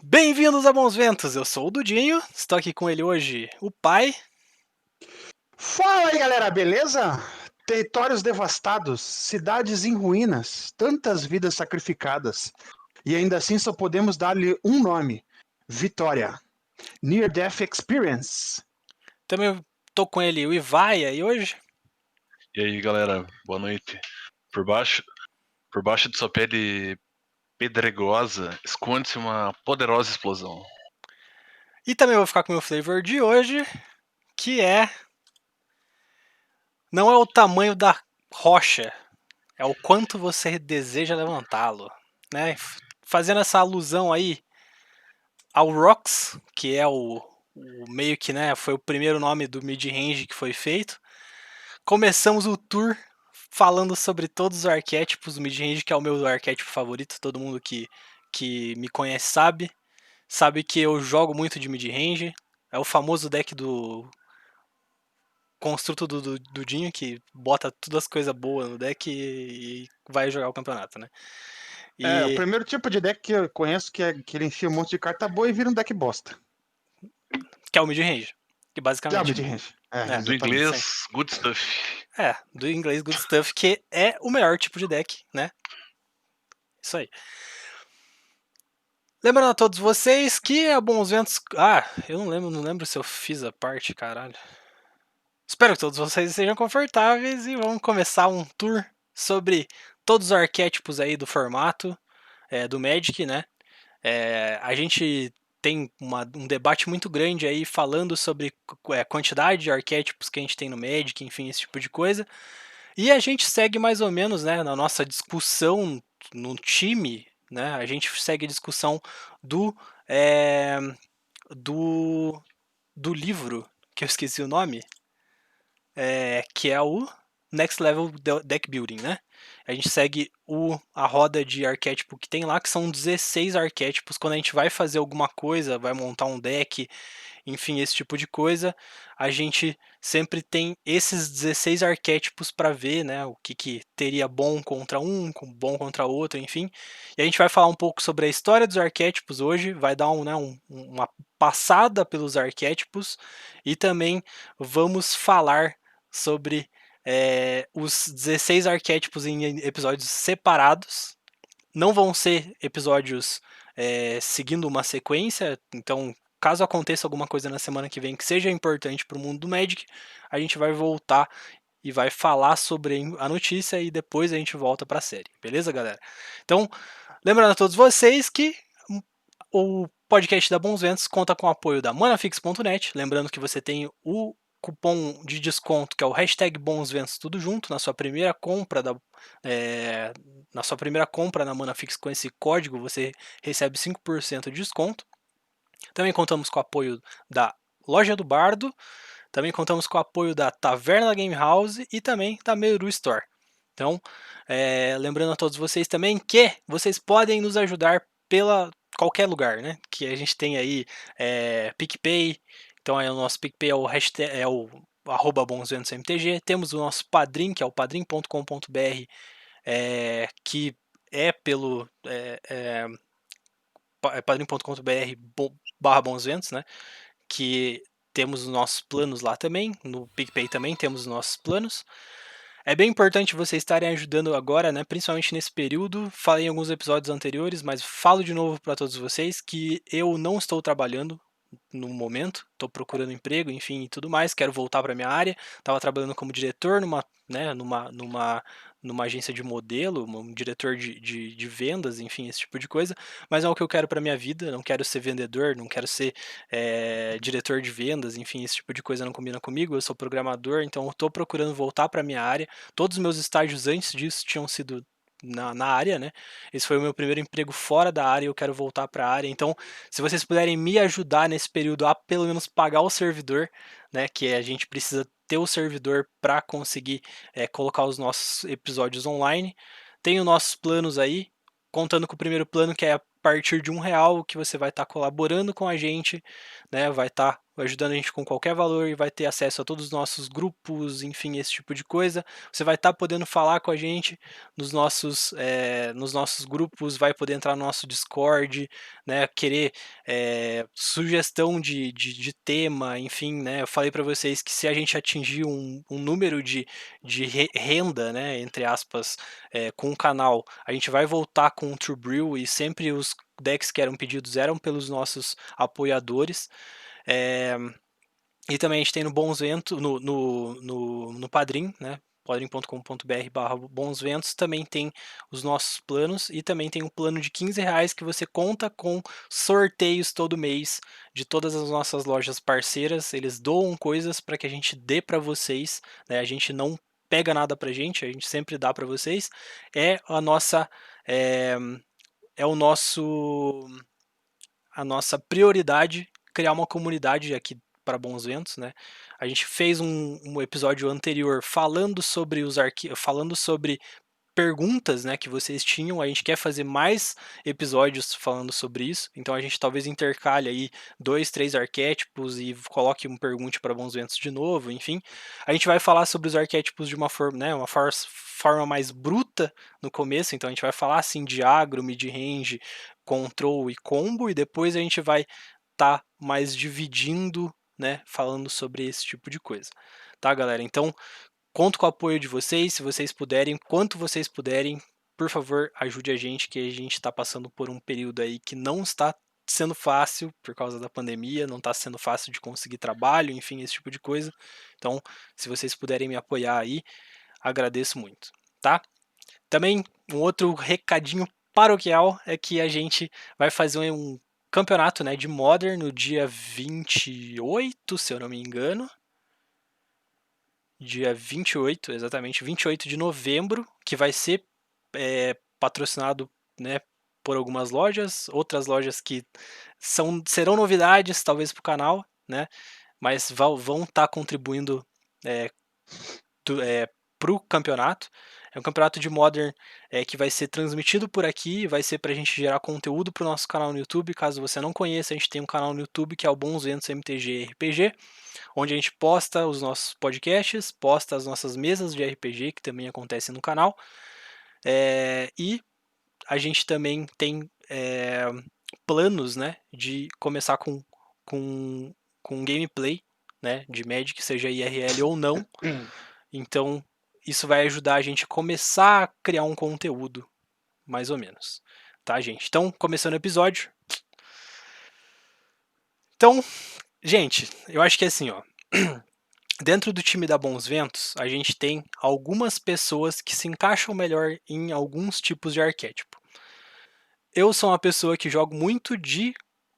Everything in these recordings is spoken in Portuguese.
Bem-vindos a Bons Ventos, eu sou o Dudinho, estou aqui com ele hoje, o pai. Fala aí, galera, beleza? Territórios devastados, cidades em ruínas, tantas vidas sacrificadas. E ainda assim só podemos dar-lhe um nome: Vitória. Near Death Experience. Também estou com ele, o Ivaia, e hoje... E aí, galera, boa noite. Por baixo de sua pele pedregosa, esconde-se uma poderosa explosão. E também vou ficar com o meu flavor de hoje, que é... Não é o tamanho da rocha, é o quanto você deseja levantá-lo, né? Fazendo essa alusão aí ao Rocks, que é o meio que, né, foi o primeiro nome do mid-range que foi feito. Começamos o tour falando sobre todos os arquétipos do mid-range, que é o meu arquétipo favorito. Todo mundo que me conhece sabe que eu jogo muito de mid-range. É o famoso deck do construto do Dinho, que bota todas as coisas boas no deck e vai jogar o campeonato, né? O E primeiro tipo de deck que eu conheço que é que ele enfia um monte de carta boa e vira um deck bosta. que é o mid-range, que Que é o basicamente... mid-range. Do Exatamente. inglês, Sim. good stuff. Do inglês Good Stuff, que é o melhor tipo de deck, né? Isso aí. Lembrando a todos vocês que a Bons Ventos... eu não lembro se eu fiz a parte, caralho. Espero que todos vocês estejam confortáveis e vamos começar um tour sobre todos os arquétipos aí do formato do Magic, né? A gente tem um debate muito grande aí falando sobre quantidade de arquétipos que a gente tem no Magic, enfim, esse tipo de coisa. E a gente segue mais ou menos, né, na nossa discussão no time, né? A gente segue a discussão do é, do do livro que eu esqueci o nome, que é o Next Level Deck Building, né? A gente segue a roda de arquétipo que tem lá, que são 16 arquétipos. Quando a gente vai fazer alguma coisa, vai montar um deck, enfim, esse tipo de coisa, a gente sempre tem esses 16 arquétipos para ver, né, o que teria bom contra um, bom contra outro, enfim. E a gente vai falar um pouco sobre a história dos arquétipos hoje, vai dar uma passada pelos arquétipos e também vamos falar sobre os 16 arquétipos em episódios separados. Não vão ser episódios seguindo uma sequência, então caso aconteça alguma coisa na semana que vem que seja importante para o mundo do Magic, a gente vai voltar e vai falar sobre a notícia e depois a gente volta para a série, beleza, galera? Então, lembrando a todos vocês que o podcast da Bons Ventos conta com o apoio da Manafix.net, lembrando que você tem o cupom de desconto que é o hashtag BonsVentos tudo junto na sua primeira compra na Manafix. Com esse código você recebe 5% de desconto. Também contamos com o apoio da Loja do Bardo, também contamos com o apoio da Taverna Game House e também da Meru Store. Então, lembrando a todos vocês também que vocês podem nos ajudar pela qualquer lugar, né? Que a gente tem aí PicPay, então o nosso PicPay é o @bonsventosmtg. Temos o nosso Padrim, que é o padrim.com.br, que é pelo padrim.com.br/bonsventos, né? Que temos os nossos planos lá também, no PicPay também temos os nossos planos. É bem importante vocês estarem ajudando agora, né? Principalmente nesse período. Falei em alguns episódios anteriores, mas falo de novo para todos vocês que eu não estou trabalhando no momento, estou procurando emprego, enfim, e tudo mais. Quero voltar para minha área. Estava trabalhando como diretor numa agência de modelo, um diretor de vendas, enfim, esse tipo de coisa. Mas é o que eu quero para minha vida. Não quero ser vendedor, não quero ser diretor de vendas, enfim, esse tipo de coisa não combina comigo. Eu sou programador, então eu estou procurando voltar para minha área. Todos os meus estágios antes disso tinham sido na área, né? Esse foi o meu primeiro emprego fora da área e eu quero voltar para a área. Então, se vocês puderem me ajudar nesse período a pelo menos pagar o servidor, né? Que a gente precisa ter o servidor para conseguir colocar os nossos episódios online. Tem os nossos planos aí, contando com o primeiro plano que é a partir de R$ 1 que você vai estar colaborando com a gente, né? Vai estar ajudando a gente com qualquer valor e vai ter acesso a todos os nossos grupos, enfim, esse tipo de coisa. Você vai estar podendo falar com a gente nos nossos grupos, vai poder entrar no nosso Discord, né, querer sugestão de tema, enfim, né, eu falei para vocês que se a gente atingir um número de renda, né, entre aspas, com o canal, a gente vai voltar com o True Brew e sempre os decks que eram pedidos eram pelos nossos apoiadores. E também a gente tem no Bons Ventos, no Padrim, né? padrim.com.br/barra Bons Ventos, também tem os nossos planos e também tem um plano de R$ 15 que você conta com sorteios todo mês de todas as nossas lojas parceiras. Eles doam coisas para que a gente dê para vocês, né? A gente não pega nada pra gente, a gente sempre dá para vocês. É a nossa é, é o nosso a nossa prioridade criar uma comunidade aqui para Bons Ventos, né? A gente fez um episódio anterior falando sobre falando sobre perguntas, né, que vocês tinham. A gente quer fazer mais episódios falando sobre isso. Então a gente talvez intercale aí 2, 3 arquétipos e coloque um pergunte para Bons Ventos de novo, enfim. A gente vai falar sobre os arquétipos de uma forma, né, forma mais bruta no começo. Então a gente vai falar assim de agro, mid-range, control e combo, e depois a gente vai tá mais dividindo, né, falando sobre esse tipo de coisa. Tá, galera? Então, conto com o apoio de vocês, se vocês puderem, quanto vocês puderem, por favor, ajude a gente, que a gente está passando por um período aí que não está sendo fácil por causa da pandemia, não está sendo fácil de conseguir trabalho, enfim, esse tipo de coisa. Então, se vocês puderem me apoiar aí, agradeço muito, tá? Também um outro recadinho paroquial é que a gente vai fazer um campeonato, né, de Modern no dia 28, se eu não me engano. Dia 28, exatamente, 28 de novembro, que vai ser patrocinado, né, por algumas lojas, outras lojas que serão novidades, talvez, para o canal, né, mas vão estar contribuindo é, para o campeonato. É um campeonato de Modern que vai ser transmitido por aqui, vai ser para a gente gerar conteúdo para o nosso canal no YouTube. Caso você não conheça, a gente tem um canal no YouTube que é o Bons Ventos MTG RPG, onde a gente posta os nossos podcasts, posta as nossas mesas de RPG, que também acontecem no canal. E a gente também tem planos, né, de começar com gameplay, né, de Magic, seja IRL ou não. Então, isso vai ajudar a gente a começar a criar um conteúdo, mais ou menos. Tá, gente? Então, começando o episódio. Então, gente, eu acho que é assim, ó. Dentro do time da Bons Ventos, a gente tem algumas pessoas que se encaixam melhor em alguns tipos de arquétipo. Eu sou uma pessoa que jogo muito de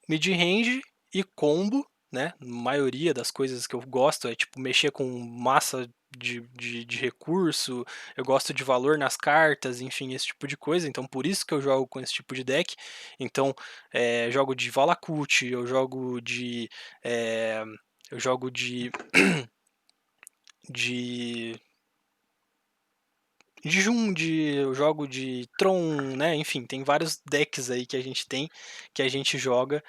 mid-range e combo, né? A maioria das coisas que eu gosto é tipo mexer com massa de recurso, eu gosto de valor nas cartas, enfim, esse tipo de coisa. Então, por isso que eu jogo com esse tipo de deck. Então, jogo de Valakut, eu jogo de. Eu jogo de Jund, eu jogo de Tron, né? Enfim, tem vários decks aí que a gente tem, que a gente joga,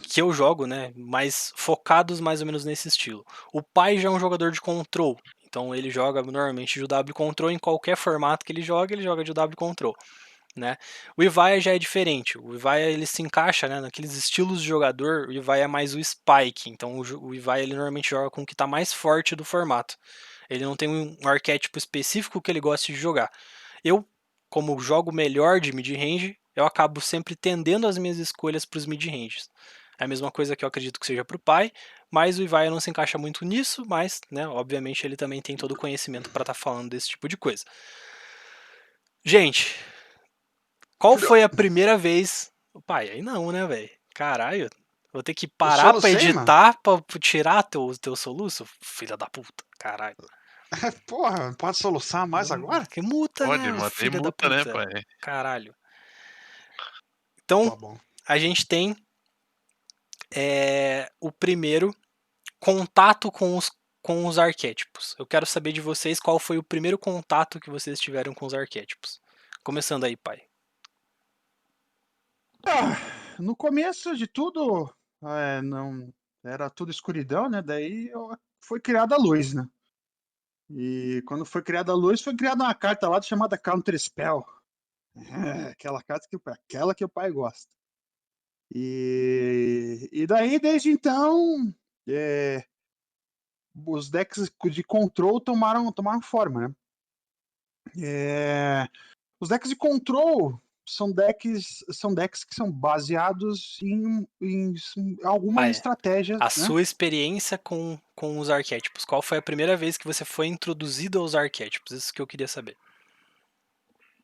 que eu jogo, né? Mais focados mais ou menos nesse estilo. O pai já é um jogador de control, então ele joga normalmente de W control em qualquer formato que ele joga de W control. Né? O Ivaia já é diferente. O Ivaia ele se encaixa, né, naqueles estilos de jogador. O Ivaia é mais o Spike. Então o Ivaia ele normalmente joga com o que está mais forte do formato. Ele não tem um arquétipo específico que ele gosta de jogar. Eu, como jogo melhor de mid-range, eu acabo sempre tendendo as minhas escolhas para os mid-ranges. É a mesma coisa que eu acredito que seja para o pai, mas o Ivaia não se encaixa muito nisso, mas, né, obviamente ele também tem todo o conhecimento para estar falando desse tipo de coisa. Gente, qual foi a primeira vez. Pai, aí não, né, velho? Caralho. Vou ter que Eu parar pra solucei, mano. editar pra tirar teu soluço? Filha da puta. Caralho. Porra, pode soluçar mais agora? Que multa, Pode, né, mano. Tem filha da multa, né, puta? pai? Caralho. Então, Tá bom. a gente tem o primeiro contato com os arquétipos. Eu quero saber de vocês qual foi o primeiro contato que vocês tiveram com os arquétipos. Começando aí, pai. Ah, no começo de tudo, não, era tudo escuridão, né? Daí foi criada a luz, né? E quando foi criada a luz, foi criada uma carta lá chamada Counter Spell. Aquela carta aquela que o pai gosta. E daí, desde então, os decks de control tomaram forma, né? Os decks de control são decks que são baseados em alguma Pai, estratégia, a né? sua experiência com os arquétipos. Qual foi a primeira vez que você foi introduzido aos arquétipos? Isso que eu queria saber.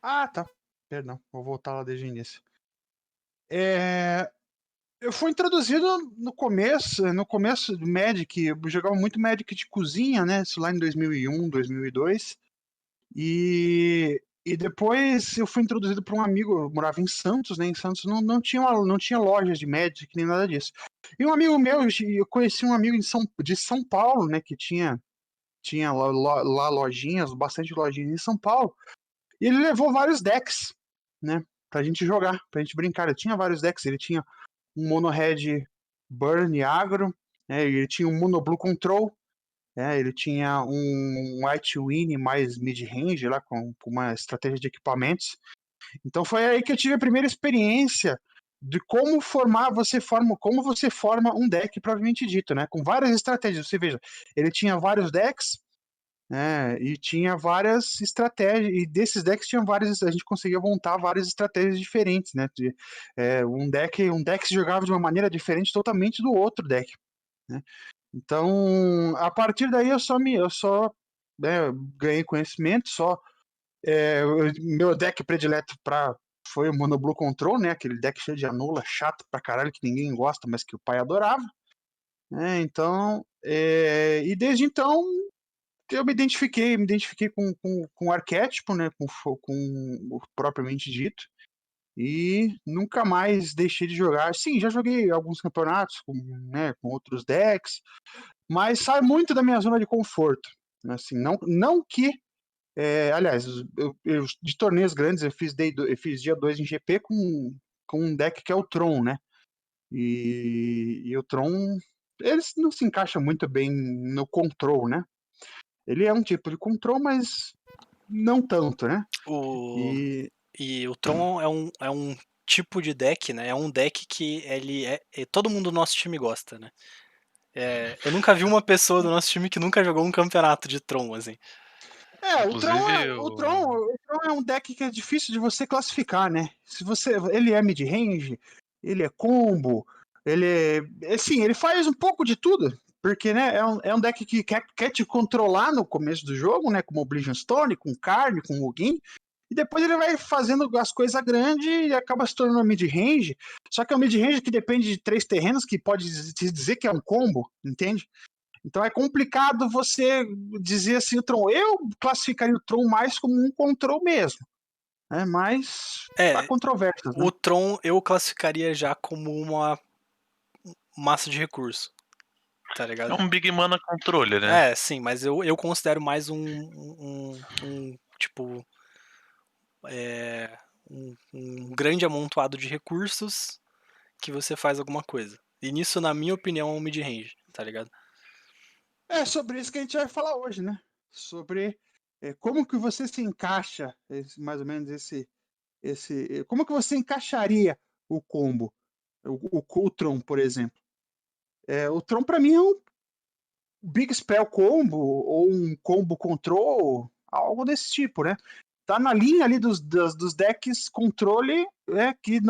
Ah, tá. Perdão, vou voltar lá desde o início. Eu fui introduzido no começo do Magic, eu jogava muito Magic de cozinha, né? Isso lá em 2001, 2002. E depois eu fui introduzido por um amigo, eu morava em Santos, né? Em Santos não tinha lojas de Magic nem nada disso. E um amigo meu, eu conheci um amigo de São Paulo, né? Que tinha lá lojinhas, bastante lojinhas em São Paulo. E ele levou vários decks, né? Pra gente jogar, pra gente brincar. Ele tinha vários decks, ele tinha um Mono Red Burn Agro, né? Ele tinha um Mono Blue Control, ele tinha um White Win mais mid-range lá com uma estratégia de equipamentos. Então foi aí que eu tive a primeira experiência de como como você forma um deck propriamente dito, né? Com várias estratégias. Você veja, ele tinha vários decks, né? E tinha várias estratégias, e desses decks tinha várias, a gente conseguia montar várias estratégias diferentes, né? Um deck se jogava de uma maneira diferente totalmente do outro deck, né? Então, a partir daí eu só ganhei conhecimento, meu deck predileto foi o Mono Blue Control, né? Aquele deck cheio de anula, chato pra caralho, que ninguém gosta, mas que o pai adorava, né? Então, e desde então eu me identifiquei com o arquétipo, né? Com o propriamente dito. E nunca mais deixei de jogar. Sim, já joguei alguns campeonatos com outros decks, mas sai muito da minha zona de conforto. Assim, não que. Aliás, de torneios grandes, eu fiz dia 2 em GP com um deck que é o Tron, né? E o Tron, ele não se encaixa muito bem no control, né? Ele é um tipo de control, mas não tanto, né? O, E e o Tron é um tipo de deck, né? É um deck que todo mundo do nosso time gosta, né? Eu nunca vi uma pessoa do nosso time que nunca jogou um campeonato de Tron, assim. Inclusive, O Tron é um deck que é difícil de você classificar, né? Ele é mid-range, ele é combo, sim, ele faz um pouco de tudo, porque, né, é um deck que quer te controlar no começo do jogo, né, com Oblivion Stone, com Karn, com Login, e depois ele vai fazendo as coisas grandes e acaba se tornando mid-range, só que é um mid-range que depende de 3 terrenos, que pode te dizer que é um combo, entende? Então é complicado você dizer assim, o Tron. Eu classificaria o Tron mais como um control mesmo, né? Mas há É, controvérsias, né? o Tron eu classificaria já como uma massa de recurso, tá é ligado? um Big Mana controle, né? Sim, mas eu considero mais tipo, um grande amontoado de recursos que você faz alguma coisa. E nisso, na minha opinião, é um mid-range, tá ligado? É sobre isso que a gente vai falar hoje, né? Sobre como que você se encaixa, mais ou menos como que você encaixaria o combo, o Tron, por exemplo. O Tron para mim é um Big Spell Combo ou um Combo Control, algo desse tipo, né? Tá na linha ali dos decks controle que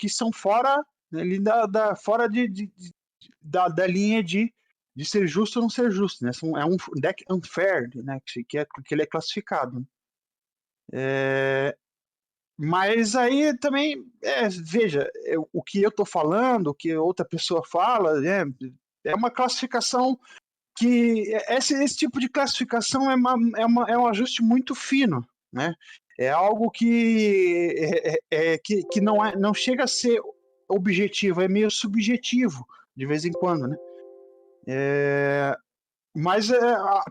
são fora ali fora da linha de ser justo ou não ser justo, né? É um deck unfair, né? Que ele é classificado. Mas aí também, veja, o que eu tô falando, o que outra pessoa fala, é uma classificação que esse tipo de classificação é um ajuste muito fino, né? É algo que não chega a ser objetivo, é meio subjetivo de vez em quando, né? Mas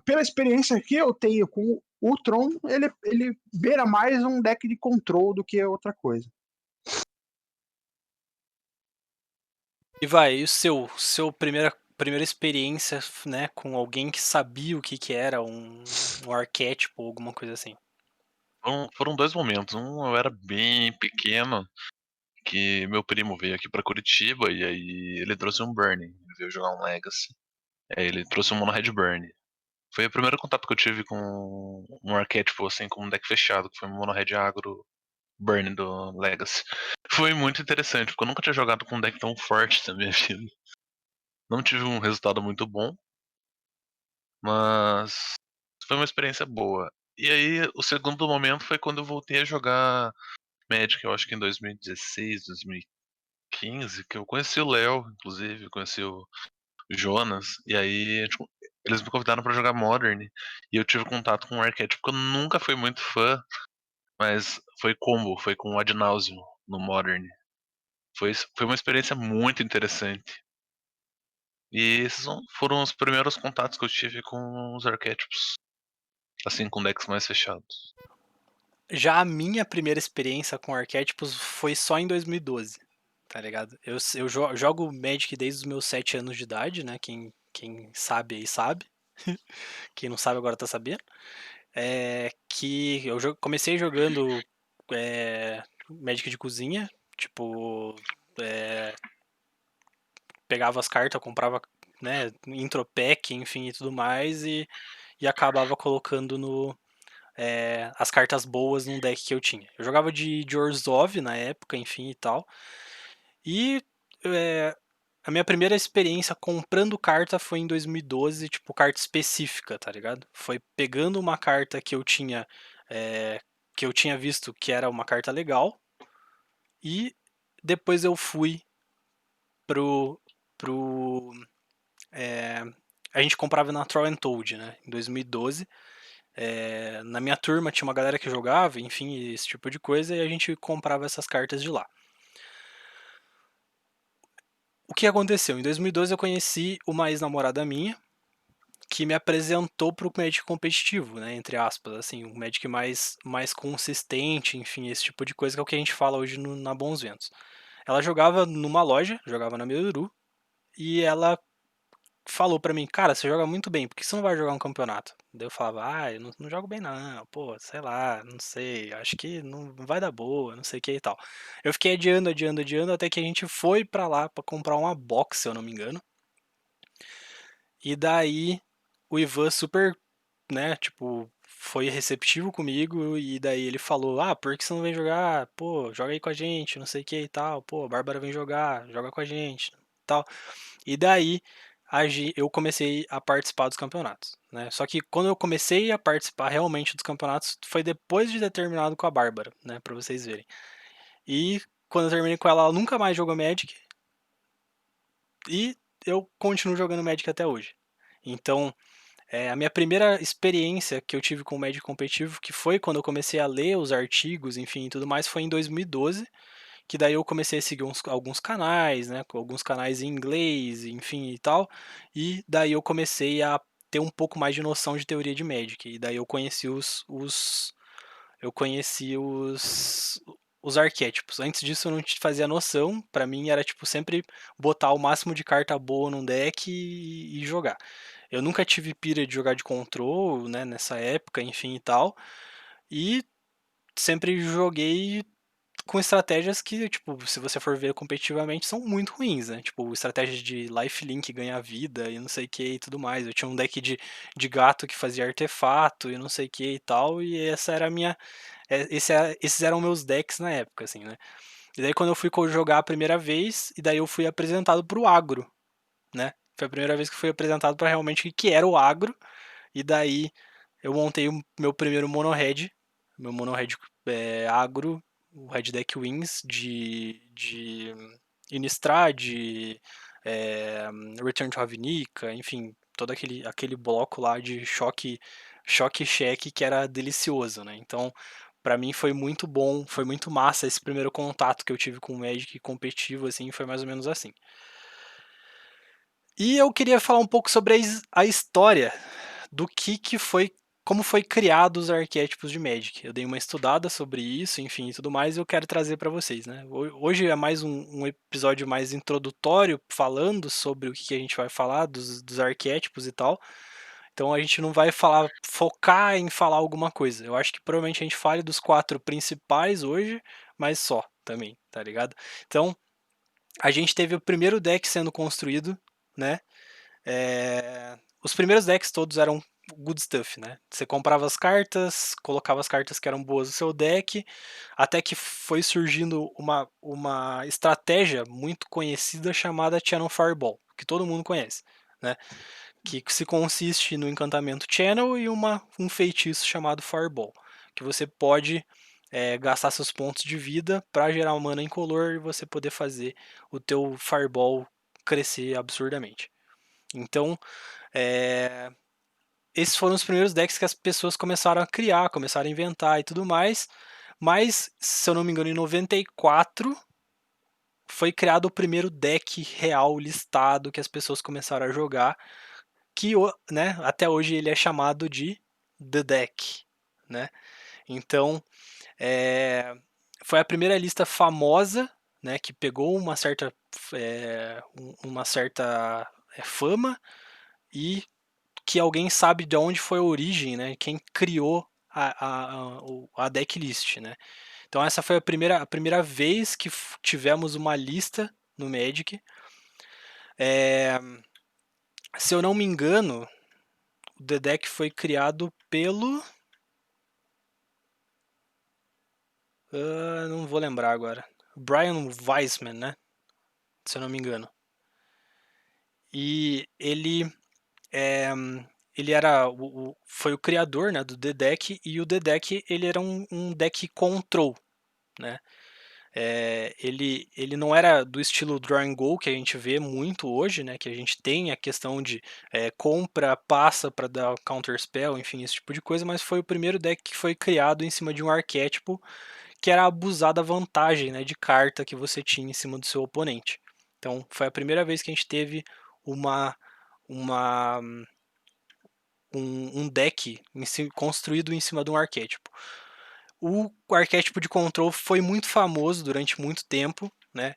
pela experiência que eu tenho com o Tron, ele beira mais um deck de control do que outra coisa. E vai, e o seu primeira experiência, né, com alguém que sabia o que que era um arquétipo ou alguma coisa assim? Foram dois momentos. Um, eu era bem pequeno, que meu primo veio aqui pra Curitiba e aí ele trouxe um Burn. Ele veio jogar um Legacy. Aí ele trouxe um Mono Red Burn. Foi o primeiro contato que eu tive com um arquétipo, assim, com um deck fechado, que foi um Mono Red Agro Burn do Legacy. Foi muito interessante, porque eu nunca tinha jogado com um deck tão forte na minha vida. Não tive um resultado muito bom, mas foi uma experiência boa. E aí, o segundo momento foi quando eu voltei a jogar Magic, eu acho que em 2016, 2015, que eu conheci o Léo, inclusive, eu conheci o Jonas, e aí tipo, eles me convidaram pra jogar Modern, e eu tive contato com um arquétipo que eu nunca fui muito fã, mas foi combo, foi com o Ad Nauseam no Modern. Foi uma experiência muito interessante. E esses foram os primeiros contatos que eu tive com os arquétipos, assim, com decks mais fechados. Já a minha primeira experiência com arquétipos foi só em 2012, tá ligado? Eu jogo Magic desde os meus 7 anos de idade, né? Quem sabe aí sabe. Quem não sabe agora tá sabendo. Que eu comecei jogando Magic de cozinha, tipo, é, pegava as cartas, comprava, né, intro pack, enfim e tudo mais, e acabava colocando as cartas boas num deck que eu tinha. Eu jogava de Orzhov na época, enfim e tal. E é, a minha primeira experiência comprando carta foi em 2012, tipo, carta específica, tá ligado? Foi pegando uma carta que eu tinha visto que era uma carta legal, e depois eu fui pro. pro é, a gente comprava na Troll and Toad, né? Em 2012. Na minha turma tinha uma galera que jogava, enfim, esse tipo de coisa, e a gente comprava essas cartas de lá. O que aconteceu? Em 2012 eu conheci uma ex-namorada minha, que me apresentou para o Magic competitivo, né, entre aspas, assim, um Magic mais consistente, enfim, esse tipo de coisa que é o que a gente fala hoje na Bons Ventos. Ela jogava numa loja, jogava na Meluru, e ela falou pra mim, cara, você joga muito bem, por que você não vai jogar um campeonato? Daí eu falava, eu não jogo bem não, pô, sei lá, não sei, acho que não vai dar boa, não sei o que e tal. Eu fiquei adiando, até que a gente foi pra lá pra comprar uma box, se eu não me engano. E daí o Ivan super, né, tipo, foi receptivo comigo e daí ele falou: "Ah, por que você não vem jogar? Pô, joga aí com a gente, não sei o que e tal. Pô, a Bárbara vem jogar, joga com a gente, tal". E daí eu comecei a participar dos campeonatos, né? Só que quando eu comecei a participar realmente dos campeonatos foi depois de ter terminado com a Bárbara, né, para vocês verem. E quando eu terminei com ela, ela nunca mais jogou Magic e eu continuo jogando Magic até hoje. Então, a minha primeira experiência que eu tive com o Magic competitivo, que foi quando eu comecei a ler os artigos, enfim, e tudo mais, foi em 2012, que daí eu comecei a seguir alguns canais, né, com alguns canais em inglês, enfim e tal, e daí eu comecei a ter um pouco mais de noção de teoria de Magic, e daí eu conheci os arquétipos. Antes disso eu não fazia noção, pra mim era tipo sempre botar o máximo de carta boa num deck e jogar. Eu nunca tive pira de jogar de control, né, nessa época, enfim e tal. E sempre joguei com estratégias que, tipo, se você for ver competitivamente, são muito ruins, né? Tipo, estratégias de lifelink ganhar vida e não sei o que e tudo mais. Eu tinha um deck de gato que fazia artefato e não sei o que e tal, e essa era a minha. Esses eram meus decks na época, assim, né? E daí quando eu fui jogar a primeira vez, e daí eu fui apresentado pro agro, né? Foi a primeira vez que fui apresentado para realmente o que era o agro, e daí eu montei o meu primeiro mono red, meu mono red agro, o Red Deck Wings de Innistrad, Return to Ravnica, enfim, todo aquele bloco lá de choque e cheque que era delicioso, né? Então, pra mim foi muito bom, foi muito massa esse primeiro contato que eu tive com o Magic competitivo, assim, foi mais ou menos assim. E eu queria falar um pouco sobre a história do que foi como foi criado os arquétipos de Magic. Eu dei uma estudada sobre isso, enfim, e tudo mais, e eu quero trazer para vocês, né? Hoje é mais um episódio mais introdutório, falando sobre o que a gente vai falar, dos arquétipos e tal. Então a gente não vai focar em falar alguma coisa. Eu acho que provavelmente a gente fale dos 4 principais hoje, mas só também, tá ligado? Então, a gente teve o primeiro deck sendo construído, né? Os primeiros decks todos eram good stuff, né? Você comprava as cartas, colocava as cartas que eram boas no seu deck, até que foi surgindo uma estratégia muito conhecida chamada Channel Fireball, que todo mundo conhece, né? Que se consiste no encantamento Channel e um feitiço chamado Fireball, que você pode gastar seus pontos de vida para gerar uma mana incolor e você poder fazer o teu Fireball crescer absurdamente. Então, esses foram os primeiros decks que as pessoas começaram a criar, começaram a inventar e tudo mais. Mas, se eu não me engano, em 94 foi criado o primeiro deck real listado que as pessoas começaram a jogar, que, né, até hoje ele é chamado de The Deck, né? Então, foi a primeira lista famosa, né, que pegou uma certa fama e que alguém sabe de onde foi a origem, né? Quem criou a decklist, né? Então essa foi a primeira vez que tivemos uma lista no Magic. Se eu não me engano, o The Deck foi criado pelo... não vou lembrar agora. Brian Weissman, né? Se eu não me engano. E ele foi o criador, né, do The Deck, e o The Deck ele era um deck control, né? Ele não era do estilo Draw and Go que a gente vê muito hoje, né? Que a gente tem a questão de compra, passa para dar counter spell, enfim, esse tipo de coisa, mas foi o primeiro deck que foi criado em cima de um arquétipo que era abusar da vantagem, né, de carta que você tinha em cima do seu oponente. Então foi a primeira vez que a gente teve uma, uma um deck construído em cima de um arquétipo. O arquétipo de control foi muito famoso durante muito tempo, né?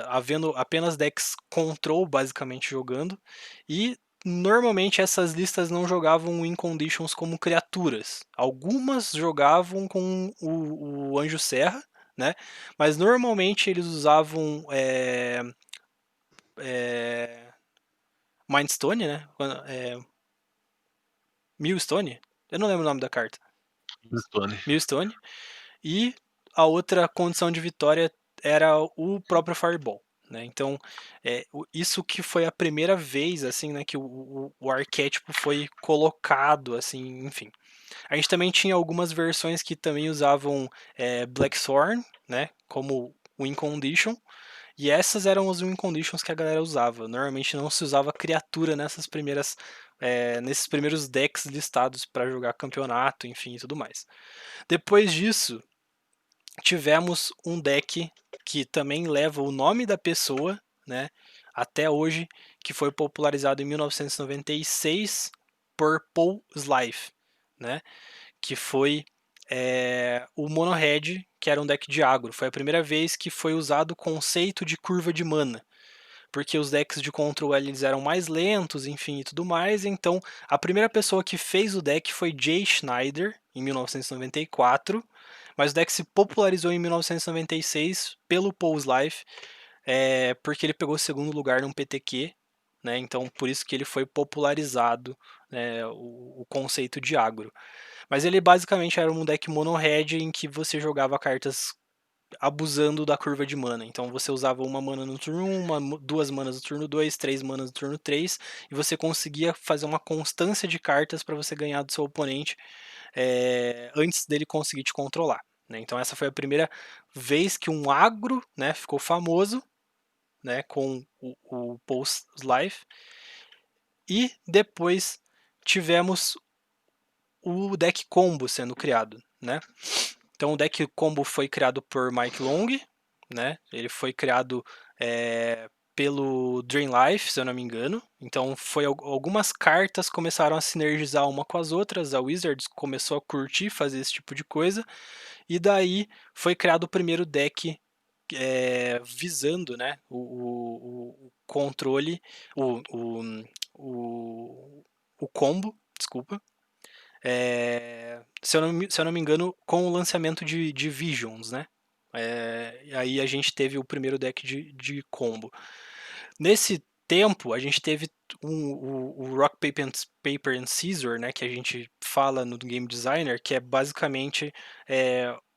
Havendo apenas decks control basicamente jogando, e normalmente essas listas não jogavam win conditions como criaturas. Algumas jogavam com o Anjo Serra, né? Mas normalmente eles usavam Mindstone, né? Millstone? Eu não lembro o nome da carta. Stone. Millstone. E a outra condição de vitória era o próprio Fireball. Né? Então, isso que foi a primeira vez assim, né, que o arquétipo foi colocado, assim, enfim. A gente também tinha algumas versões que também usavam Blackthorn, né, como Win Condition, e essas eram os Win Conditions que a galera usava. Normalmente não se usava criatura nesses primeiros decks listados para jogar campeonato, enfim, e tudo mais. Depois disso, tivemos um deck que também leva o nome da pessoa, né, até hoje, que foi popularizado em 1996 por Paul Slife, né, que foi o Mono Red, que era um deck de agro. Foi a primeira vez que foi usado o conceito de curva de mana, porque os decks de control eles eram mais lentos, enfim, e tudo mais. Então, a primeira pessoa que fez o deck foi Jay Schneider, em 1994, mas o deck se popularizou em 1996 pelo Paul Slife, porque ele pegou o segundo lugar num PTQ, né? Então, por isso que ele foi popularizado, né, o conceito de agro. Mas ele basicamente era um deck mono-red em que você jogava cartas abusando da curva de mana. Então você usava uma mana no turno 1, duas manas no turno 2, três manas no turno 3, e você conseguia fazer uma constância de cartas para você ganhar do seu oponente antes dele conseguir te controlar. Né? Então essa foi a primeira vez que um agro, né, ficou famoso, né, com o Pulse Life. E depois tivemos o deck combo sendo criado, né? Então o deck combo foi criado por Mike Long, né? Ele foi criado pelo Dream Life, se eu não me engano. Então foi algumas cartas começaram a sinergizar uma com as outras, a Wizards começou a curtir fazer esse tipo de coisa, e daí foi criado o primeiro deck visando, né, o controle, o, o, o combo, desculpa. Se eu não me engano, com o lançamento de Visions, né? E aí a gente teve o primeiro deck de combo. Nesse tempo, a gente teve o Rock, Paper and Scissor, né, que a gente fala no Game Designer, que é basicamente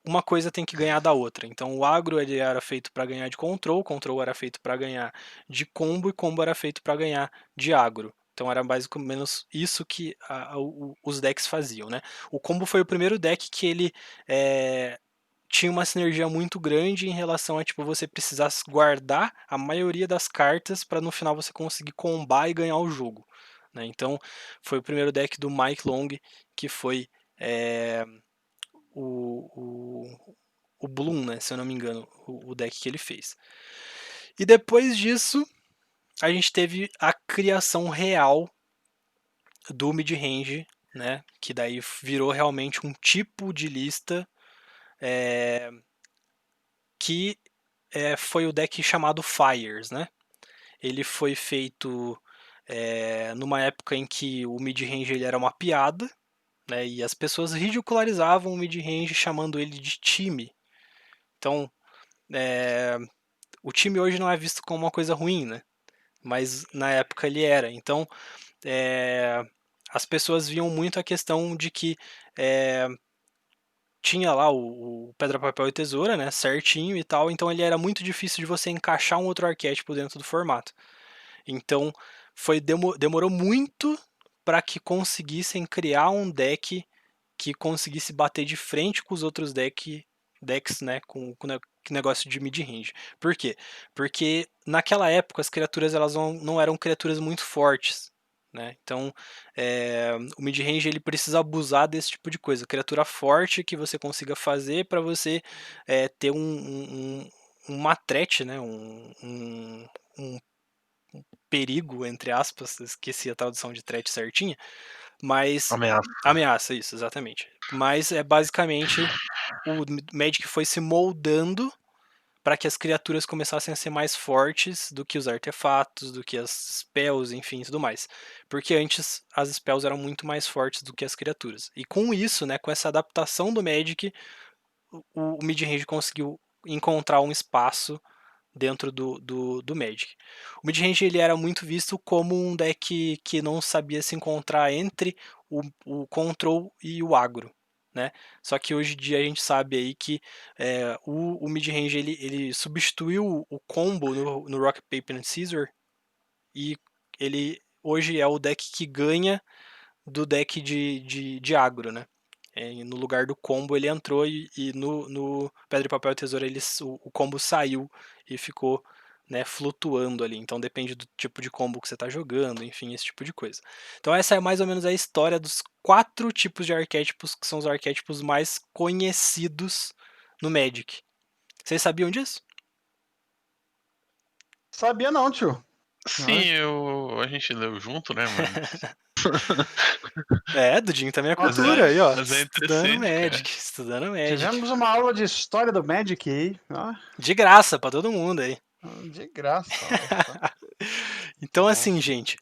uma coisa tem que ganhar da outra. Então o agro ele era feito para ganhar de control, control era feito para ganhar de combo e combo era feito para ganhar de agro. Então era mais ou menos isso que os decks faziam, né? O combo foi o primeiro deck que ele tinha uma sinergia muito grande em relação a tipo você precisar guardar a maioria das cartas para no final você conseguir combar e ganhar o jogo, né? Então foi o primeiro deck do Mike Long que foi é, o Bloom, né? Se eu não me engano, o deck que ele fez. E depois disso a gente teve a criação real do mid-range, né? Que daí virou realmente um tipo de lista que foi o deck chamado Fires, né? Ele foi feito numa época em que o mid-range ele era uma piada, né? E as pessoas ridicularizavam o mid-range chamando ele de time. Então, o time hoje não é visto como uma coisa ruim, né? Mas na época ele era. Então, as pessoas viam muito a questão de que tinha lá o pedra, papel e tesoura, né, certinho e tal, então ele era muito difícil de você encaixar um outro arquétipo dentro do formato. Então demorou muito para que conseguissem criar um deck que conseguisse bater de frente com os outros decks, né, com negócio de mid-range. Por quê? Porque naquela época as criaturas elas não eram criaturas muito fortes. Né? Então, o mid-range ele precisa abusar desse tipo de coisa. Criatura forte que você consiga fazer para você ter um matrete, né? Um perigo, entre aspas, esqueci a tradução de threat certinha, mas Ameaça. ameaça, isso, exatamente. Mas é basicamente o Magic foi se moldando para que as criaturas começassem a ser mais fortes do que os artefatos, do que as spells, enfim, tudo mais. Porque antes as spells eram muito mais fortes do que as criaturas. E com isso, né, com essa adaptação do Magic, o mid-range conseguiu encontrar um espaço dentro do Magic. O Midrange ele era muito visto como um deck que não sabia se encontrar entre o Control e o Agro. Né? Só que hoje em dia a gente sabe aí que o Midrange ele substituiu o combo no Rock, Paper and Scissor e ele hoje é o deck que ganha do deck de agro, né? No lugar do combo ele entrou e no Pedra e Papel e Tesoura o combo saiu e ficou né, flutuando ali. Então depende do tipo de combo que você está jogando, enfim, esse tipo de coisa. Então essa é mais ou menos a história dos 4 tipos de arquétipos que são os arquétipos mais conhecidos no Magic. Vocês sabiam disso? Sabia não, tio. Sim, a gente leu junto, né, mas. Dudinho também é Mas cultura aí, ó. mas é Estudando interessante, cara. Magic, estudando Magic. Tivemos uma aula de história do Magic aí. De graça pra todo mundo aí. De graça, olha só. Então, assim, gente,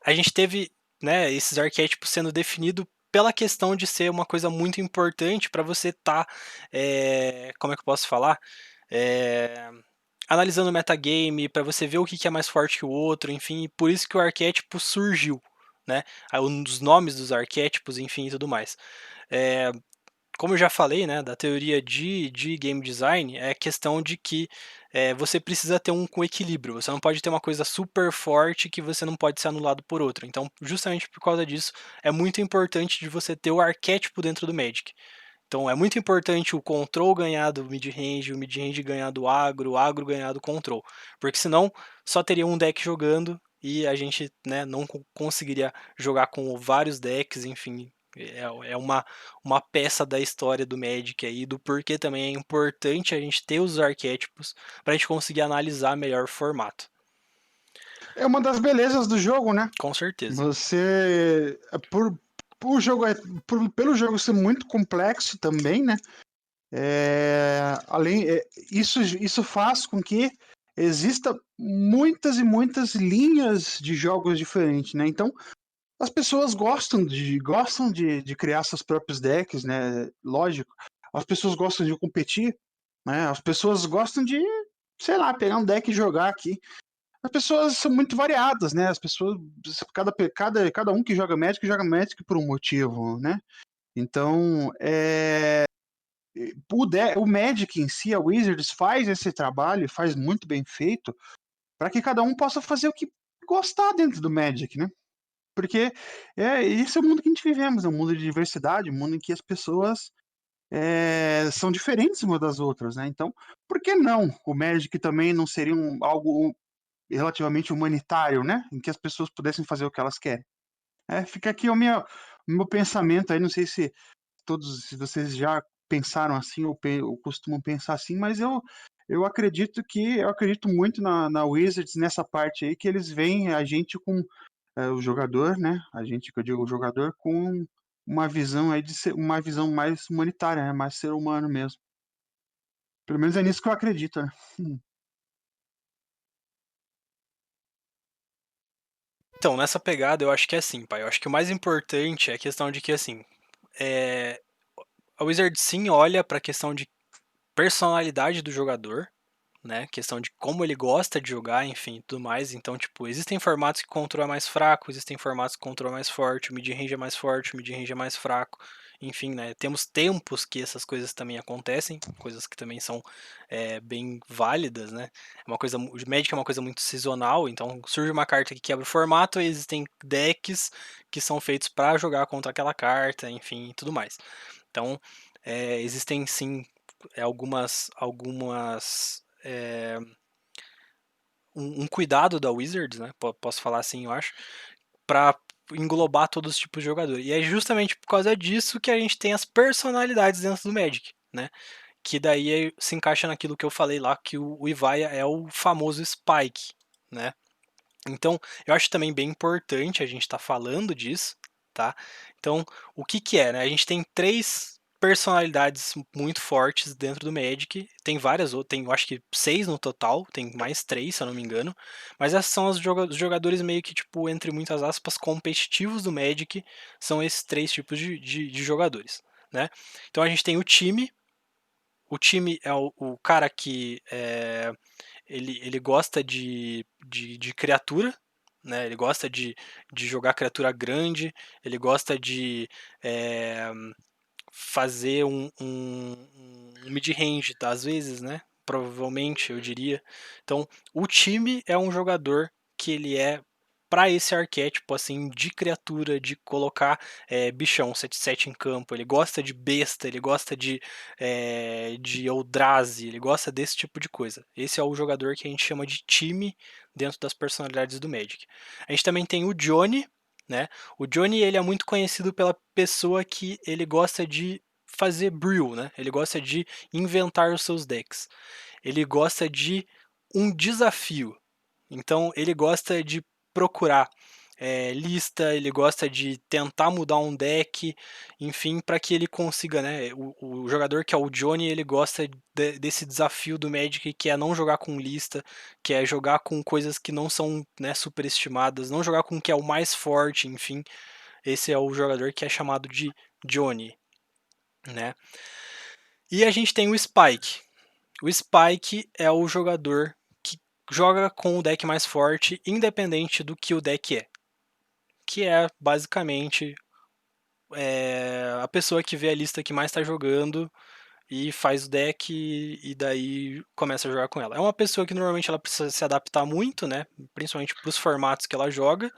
a gente teve né, esses arquétipos sendo definidos pela questão de ser uma coisa muito importante para você estar, como é que eu posso falar? Analisando o metagame, para você ver o que é mais forte que o outro, enfim, e por isso que o arquétipo surgiu, né? Os nomes dos arquétipos, enfim, e tudo mais. Como eu já falei, né, da teoria de game design, é a questão de que você precisa ter um equilíbrio. Você não pode ter uma coisa super forte que você não pode ser anulado por outra. Então, justamente por causa disso, é muito importante de você ter o arquétipo dentro do Magic. Então, é muito importante o control ganhar do mid-range, o mid-range ganhar do agro, o agro ganhar do control. Porque senão, só teria um deck jogando e a gente né, não conseguiria jogar com vários decks, enfim, é uma peça da história do Magic aí, do porquê também é importante a gente ter os arquétipos para a gente conseguir analisar melhor o formato. É uma das belezas do jogo, né? Com certeza. Você, por jogo, pelo jogo ser muito complexo também, né? Além, isso faz com que exista muitas e muitas linhas de jogos diferentes, né? Então, as pessoas gostam de criar seus próprios decks, né? Lógico. As pessoas gostam de competir, né? As pessoas gostam de, sei lá, pegar um deck e jogar aqui. As pessoas são muito variadas, né? As pessoas, cada um que joga Magic por um motivo, né? Então, o Magic em si, a Wizards faz esse trabalho, faz muito bem feito, para que cada um possa fazer o que gostar dentro do Magic, né? Porque esse é o mundo que a gente vivemos, é um mundo de diversidade, um mundo em que as pessoas são diferentes umas das outras, né? Então, por que não o Magic também não seria algo relativamente humanitário, né? Em que as pessoas pudessem fazer o que elas querem. Fica aqui o meu pensamento aí, não sei se vocês já pensaram assim ou costumam pensar assim, mas eu acredito muito na Wizards nessa parte aí, que eles veem a gente com o jogador, né? A gente, que eu digo o jogador, com uma visão aí de ser uma visão mais humanitária, né? Mais ser humano mesmo. Pelo menos é nisso que eu acredito, né? Então, nessa pegada, eu acho que é assim, pai. Eu acho que o mais importante é a questão de que, assim, é, a Wizard sim olha para a questão de personalidade do jogador, né? Questão de como ele gosta de jogar, enfim, tudo mais. Então, tipo, existem formatos que o control é mais fraco, existem formatos que o control é mais forte, o mid-range é mais forte, o mid-range é mais fraco. Enfim, né? Temos tempos que essas coisas também acontecem, coisas que também são bem válidas, né? O Magic é uma coisa muito sazonal, então surge uma carta que quebra o formato e existem decks que são feitos para jogar contra aquela carta, enfim, e tudo mais. Então, existem sim algumas um cuidado da Wizards, né? Posso falar assim, eu acho, para englobar todos os tipos de jogador. E é justamente por causa disso que a gente tem as personalidades dentro do Magic, né? Que daí se encaixa naquilo que eu falei lá, que o Ivaia é o famoso Spike, né? Então, eu acho também bem importante a gente estar falando disso, tá? Então, o que que é, né? A gente tem três personalidades muito fortes dentro do Magic. Tem várias outras, tem eu acho que seis no total, tem mais três, se eu não me engano. Mas essas são os jogadores meio que, tipo, entre muitas aspas, competitivos do Magic. São esses três tipos de jogadores, né? Então a gente tem o time. O time é o cara que ele gosta de criatura, né? Ele gosta de jogar criatura grande, ele gosta de é, fazer um mid-range, tá? Às vezes, né? Provavelmente, eu diria. Então, o time é um jogador que ele é para esse arquétipo assim de criatura, de colocar bichão 7/7 em campo. Ele gosta de besta, ele gosta de Eldrazi, ele gosta desse tipo de coisa. Esse é o jogador que a gente chama de time dentro das personalidades do Magic. A gente também tem o Johnny, né? O Johnny ele é muito conhecido pela pessoa que ele gosta de fazer brew, né? Ele gosta de inventar os seus decks. Ele gosta de um desafio. Então ele gosta de procurar lista, ele gosta de tentar mudar um deck, enfim, para que ele consiga, né? O jogador que é o Johnny, ele gosta desse desafio do Magic, que é não jogar com lista, que é jogar com coisas que não são, né, superestimadas, não jogar com o que é o mais forte, enfim. Esse é o jogador que é chamado de Johnny, né? E a gente tem o Spike. O Spike é o jogador que joga com o deck mais forte, independente do que o deck é. Que é basicamente a pessoa que vê a lista que mais está jogando e faz o deck e daí começa a jogar com ela. É uma pessoa que normalmente ela precisa se adaptar muito, né? Principalmente para os formatos que ela joga.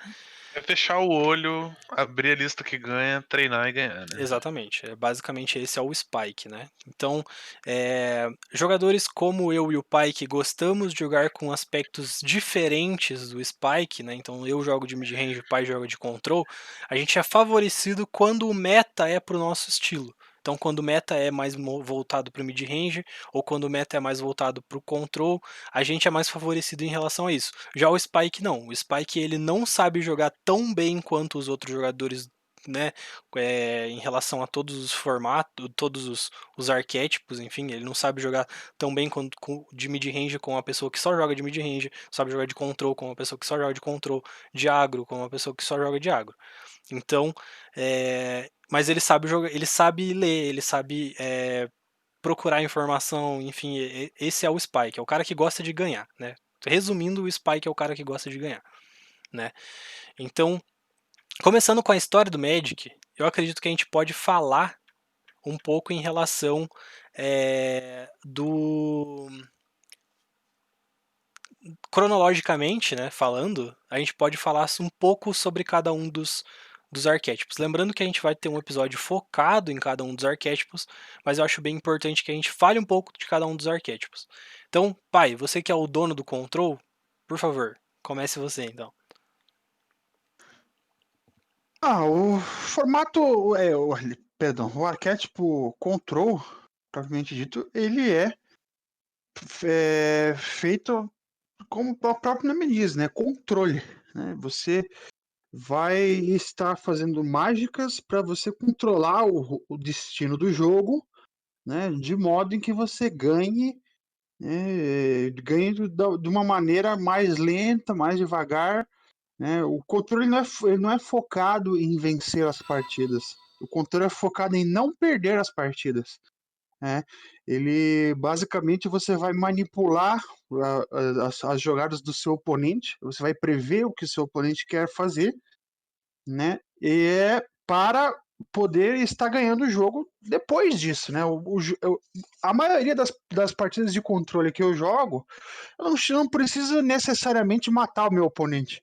É fechar o olho, abrir a lista que ganha, treinar e ganhar, né? Exatamente, basicamente esse é o Spike, né? Então, jogadores como eu e o Pai que gostamos de jogar com aspectos diferentes do Spike, né? Então eu jogo de mid-range, o Pai joga de control, a gente é favorecido quando o meta é pro nosso estilo. Então, quando o meta é mais voltado para o mid-range, ou quando o meta é mais voltado para o control, a gente é mais favorecido em relação a isso. Já o Spike não. O Spike ele não sabe jogar tão bem quanto os outros jogadores, né, em relação a todos os formatos, todos os arquétipos, enfim, ele não sabe jogar tão bem de mid-range com uma pessoa que só joga de mid-range, sabe jogar de control com uma pessoa que só joga de control, de agro com uma pessoa que só joga de agro. Então, mas ele sabe jogar, ele sabe ler, ele sabe procurar informação, enfim, esse é o Spike, é o cara que gosta de ganhar, né? Resumindo, o Spike é o cara que gosta de ganhar, né? Então, começando com a história do Magic, eu acredito que a gente pode falar um pouco em relação do cronologicamente, né, falando, a gente pode falar um pouco sobre cada um dos arquétipos. Lembrando que a gente vai ter um episódio focado em cada um dos arquétipos, mas eu acho bem importante que a gente fale um pouco de cada um dos arquétipos. Então, pai, você que é o dono do control, por favor, comece você então. O formato, perdão, o arquétipo control, propriamente dito, ele é feito como o próprio nome diz, né? Controle, né? Você vai estar fazendo mágicas para você controlar o destino do jogo, né? De modo em que você ganhe de uma maneira mais lenta, mais devagar, né? O controle ele não é focado em vencer as partidas. O controle é focado em não perder as partidas. Né? Ele basicamente você vai manipular as jogadas do seu oponente, você vai prever o que o seu oponente quer fazer, né? E é para poder estar ganhando o jogo depois disso, né? A maioria das partidas de controle que eu jogo, eu não preciso necessariamente matar o meu oponente.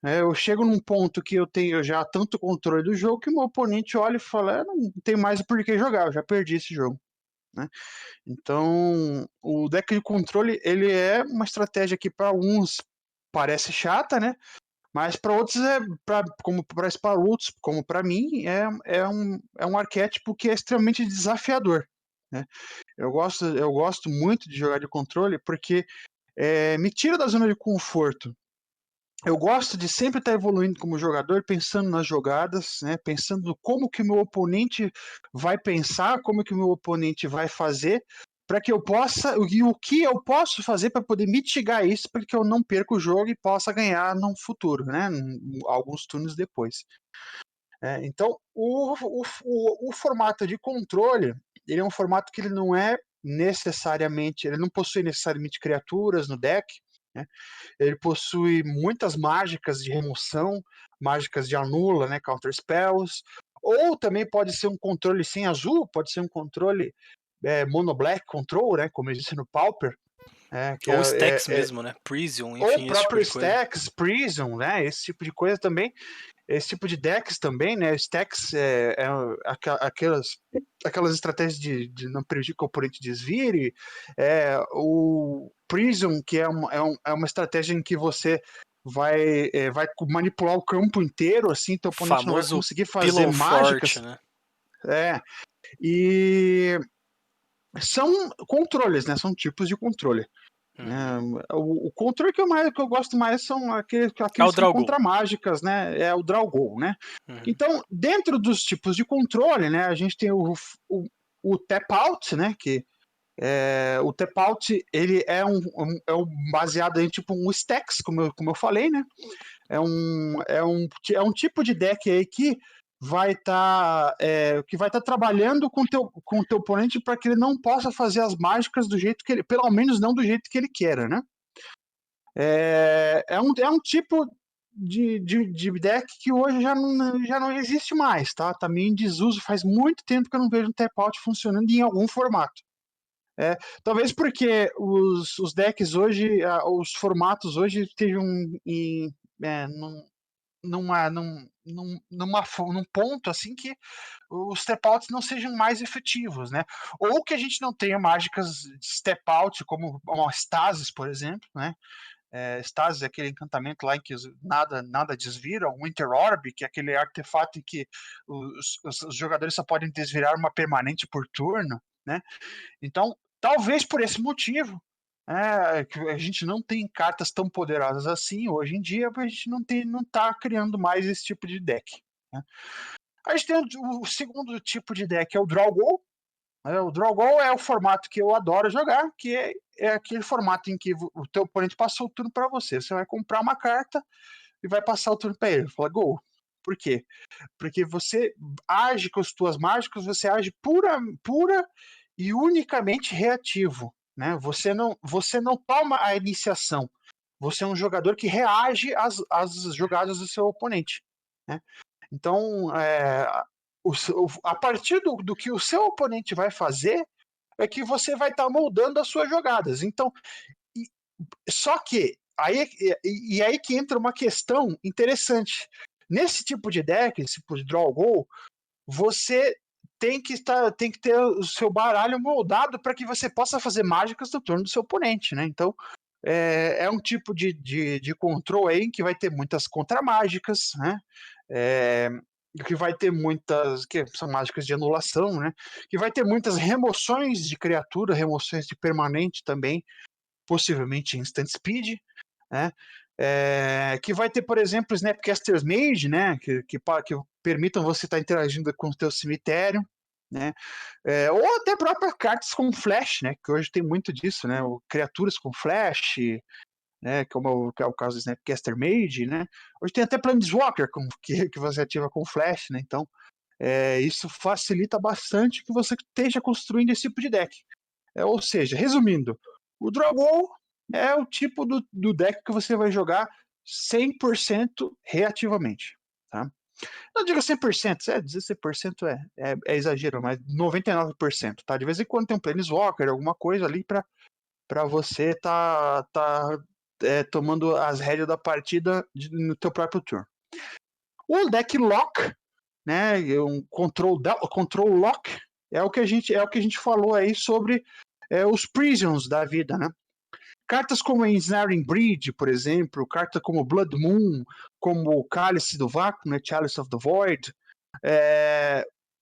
Eu chego num ponto que eu tenho já tanto controle do jogo que o meu oponente olha e fala: não tem mais por que jogar, eu já perdi esse jogo. Né? Então, o deck de controle ele é uma estratégia que para uns parece chata, né? Mas para outros para outros, como para mim, é um arquétipo que é extremamente desafiador. Né? Eu gosto muito de jogar de controle porque me tira da zona de conforto. Eu gosto de sempre estar evoluindo como jogador, pensando nas jogadas, né? Pensando como que o meu oponente vai pensar, como que o meu oponente vai fazer, para que eu possa, e o que eu posso fazer para poder mitigar isso, para que eu não perca o jogo e possa ganhar no futuro, né? Alguns turnos depois. Então, o formato de controle, ele é um formato que ele não é necessariamente, ele não possui necessariamente criaturas no deck, né? Ele possui muitas mágicas de remoção, mágicas de anula, né, counter spells, ou também pode ser um controle sem azul, pode ser um controle mono black control, né, como existe no Pauper, que Ou stacks mesmo, né? Prison, ou enfim, esse tipo próprio de coisa. Stacks, Prison, né, esse tipo de coisa também. Esse tipo de decks também, né? Stacks aquelas estratégias de não permitir que o oponente desvire. O Prism, que é uma estratégia em que você vai manipular o campo inteiro, assim, teu oponente não vai Famoso conseguir fazer pillow fort, mágicas. né? E são controles, né? São tipos de controle. Uhum. O controle que eu gosto mais são aqueles É o que são Draugr. contra mágicas, né? É o Draugr, né? Uhum. Então, dentro dos tipos de controle, né, a gente tem o tap out, né, que o tap out ele é um baseado em tipo um stacks, como eu falei, né? É um tipo de deck aí que vai estar trabalhando com o teu oponente para que ele não possa fazer as mágicas do jeito que ele, pelo menos não do jeito que ele queira, né? É um tipo de deck que hoje já não existe mais, tá? Tá meio em desuso, faz muito tempo que eu não vejo um tap out funcionando em algum formato. Talvez porque os decks hoje, os formatos hoje estejam num ponto assim que os step outs não sejam mais efetivos, né? Ou que a gente não tenha mágicas de step out, como uma Stasis, por exemplo, né? Stasis, aquele encantamento lá em que nada desvira, o Winter Orb, que é aquele artefato em que os jogadores só podem desvirar uma permanente por turno, né? Então, talvez por esse motivo, que a gente não tem cartas tão poderosas assim hoje em dia, a gente não tá criando mais esse tipo de deck, né? A gente tem o segundo tipo de deck, é o Draw Goal. O Draw Goal é o formato que eu adoro jogar, que é aquele formato em que o teu oponente passou o turno para você. Você vai comprar uma carta e vai passar o turno para ele. Fala Gol. Por quê? Porque você age com as tuas mágicas, você age pura e unicamente reativo, né? Você não toma a iniciação. Você é um jogador que reage às jogadas do seu oponente, né? Então, a partir do que o seu oponente vai fazer, é que você vai estar moldando as suas jogadas. Então, só que aí que entra uma questão interessante. Nesse tipo de deck, esse tipo de draw goal, você tem que ter o seu baralho moldado para que você possa fazer mágicas no turno do seu oponente, né? Então, é um tipo de control aí que vai ter muitas contramágicas, né? Que vai ter muitas, que são mágicas de anulação, né? Que vai ter muitas remoções de criatura, remoções de permanente também, possivelmente instant speed, né? Que vai ter, por exemplo, Snapcaster's Mage, né? Que permitam você estar interagindo com o teu cemitério, né? Ou até próprias cartas com flash, né? Que hoje tem muito disso, né? Criaturas com flash, né? Que é o caso do Snapcaster Mage, né? Hoje tem até Planeswalker que você ativa com flash, né? Então, isso facilita bastante que você esteja construindo esse tipo de deck. Ou seja, resumindo, o Draw Goal é o tipo do deck que você vai jogar 100% reativamente, tá? Não diga 100%, dizer 100% é exagero, mas 99%, tá? De vez em quando tem um Planeswalker, alguma coisa ali para você tá tomando as rédeas da partida no teu próprio turno. O deck Lock, né, um control lock, é o que a gente falou aí sobre os Prisons da vida, né? Cartas como Ensnaring Bridge, por exemplo, carta como Blood Moon, como Cálice do Vácuo, né, Chalice of the Void.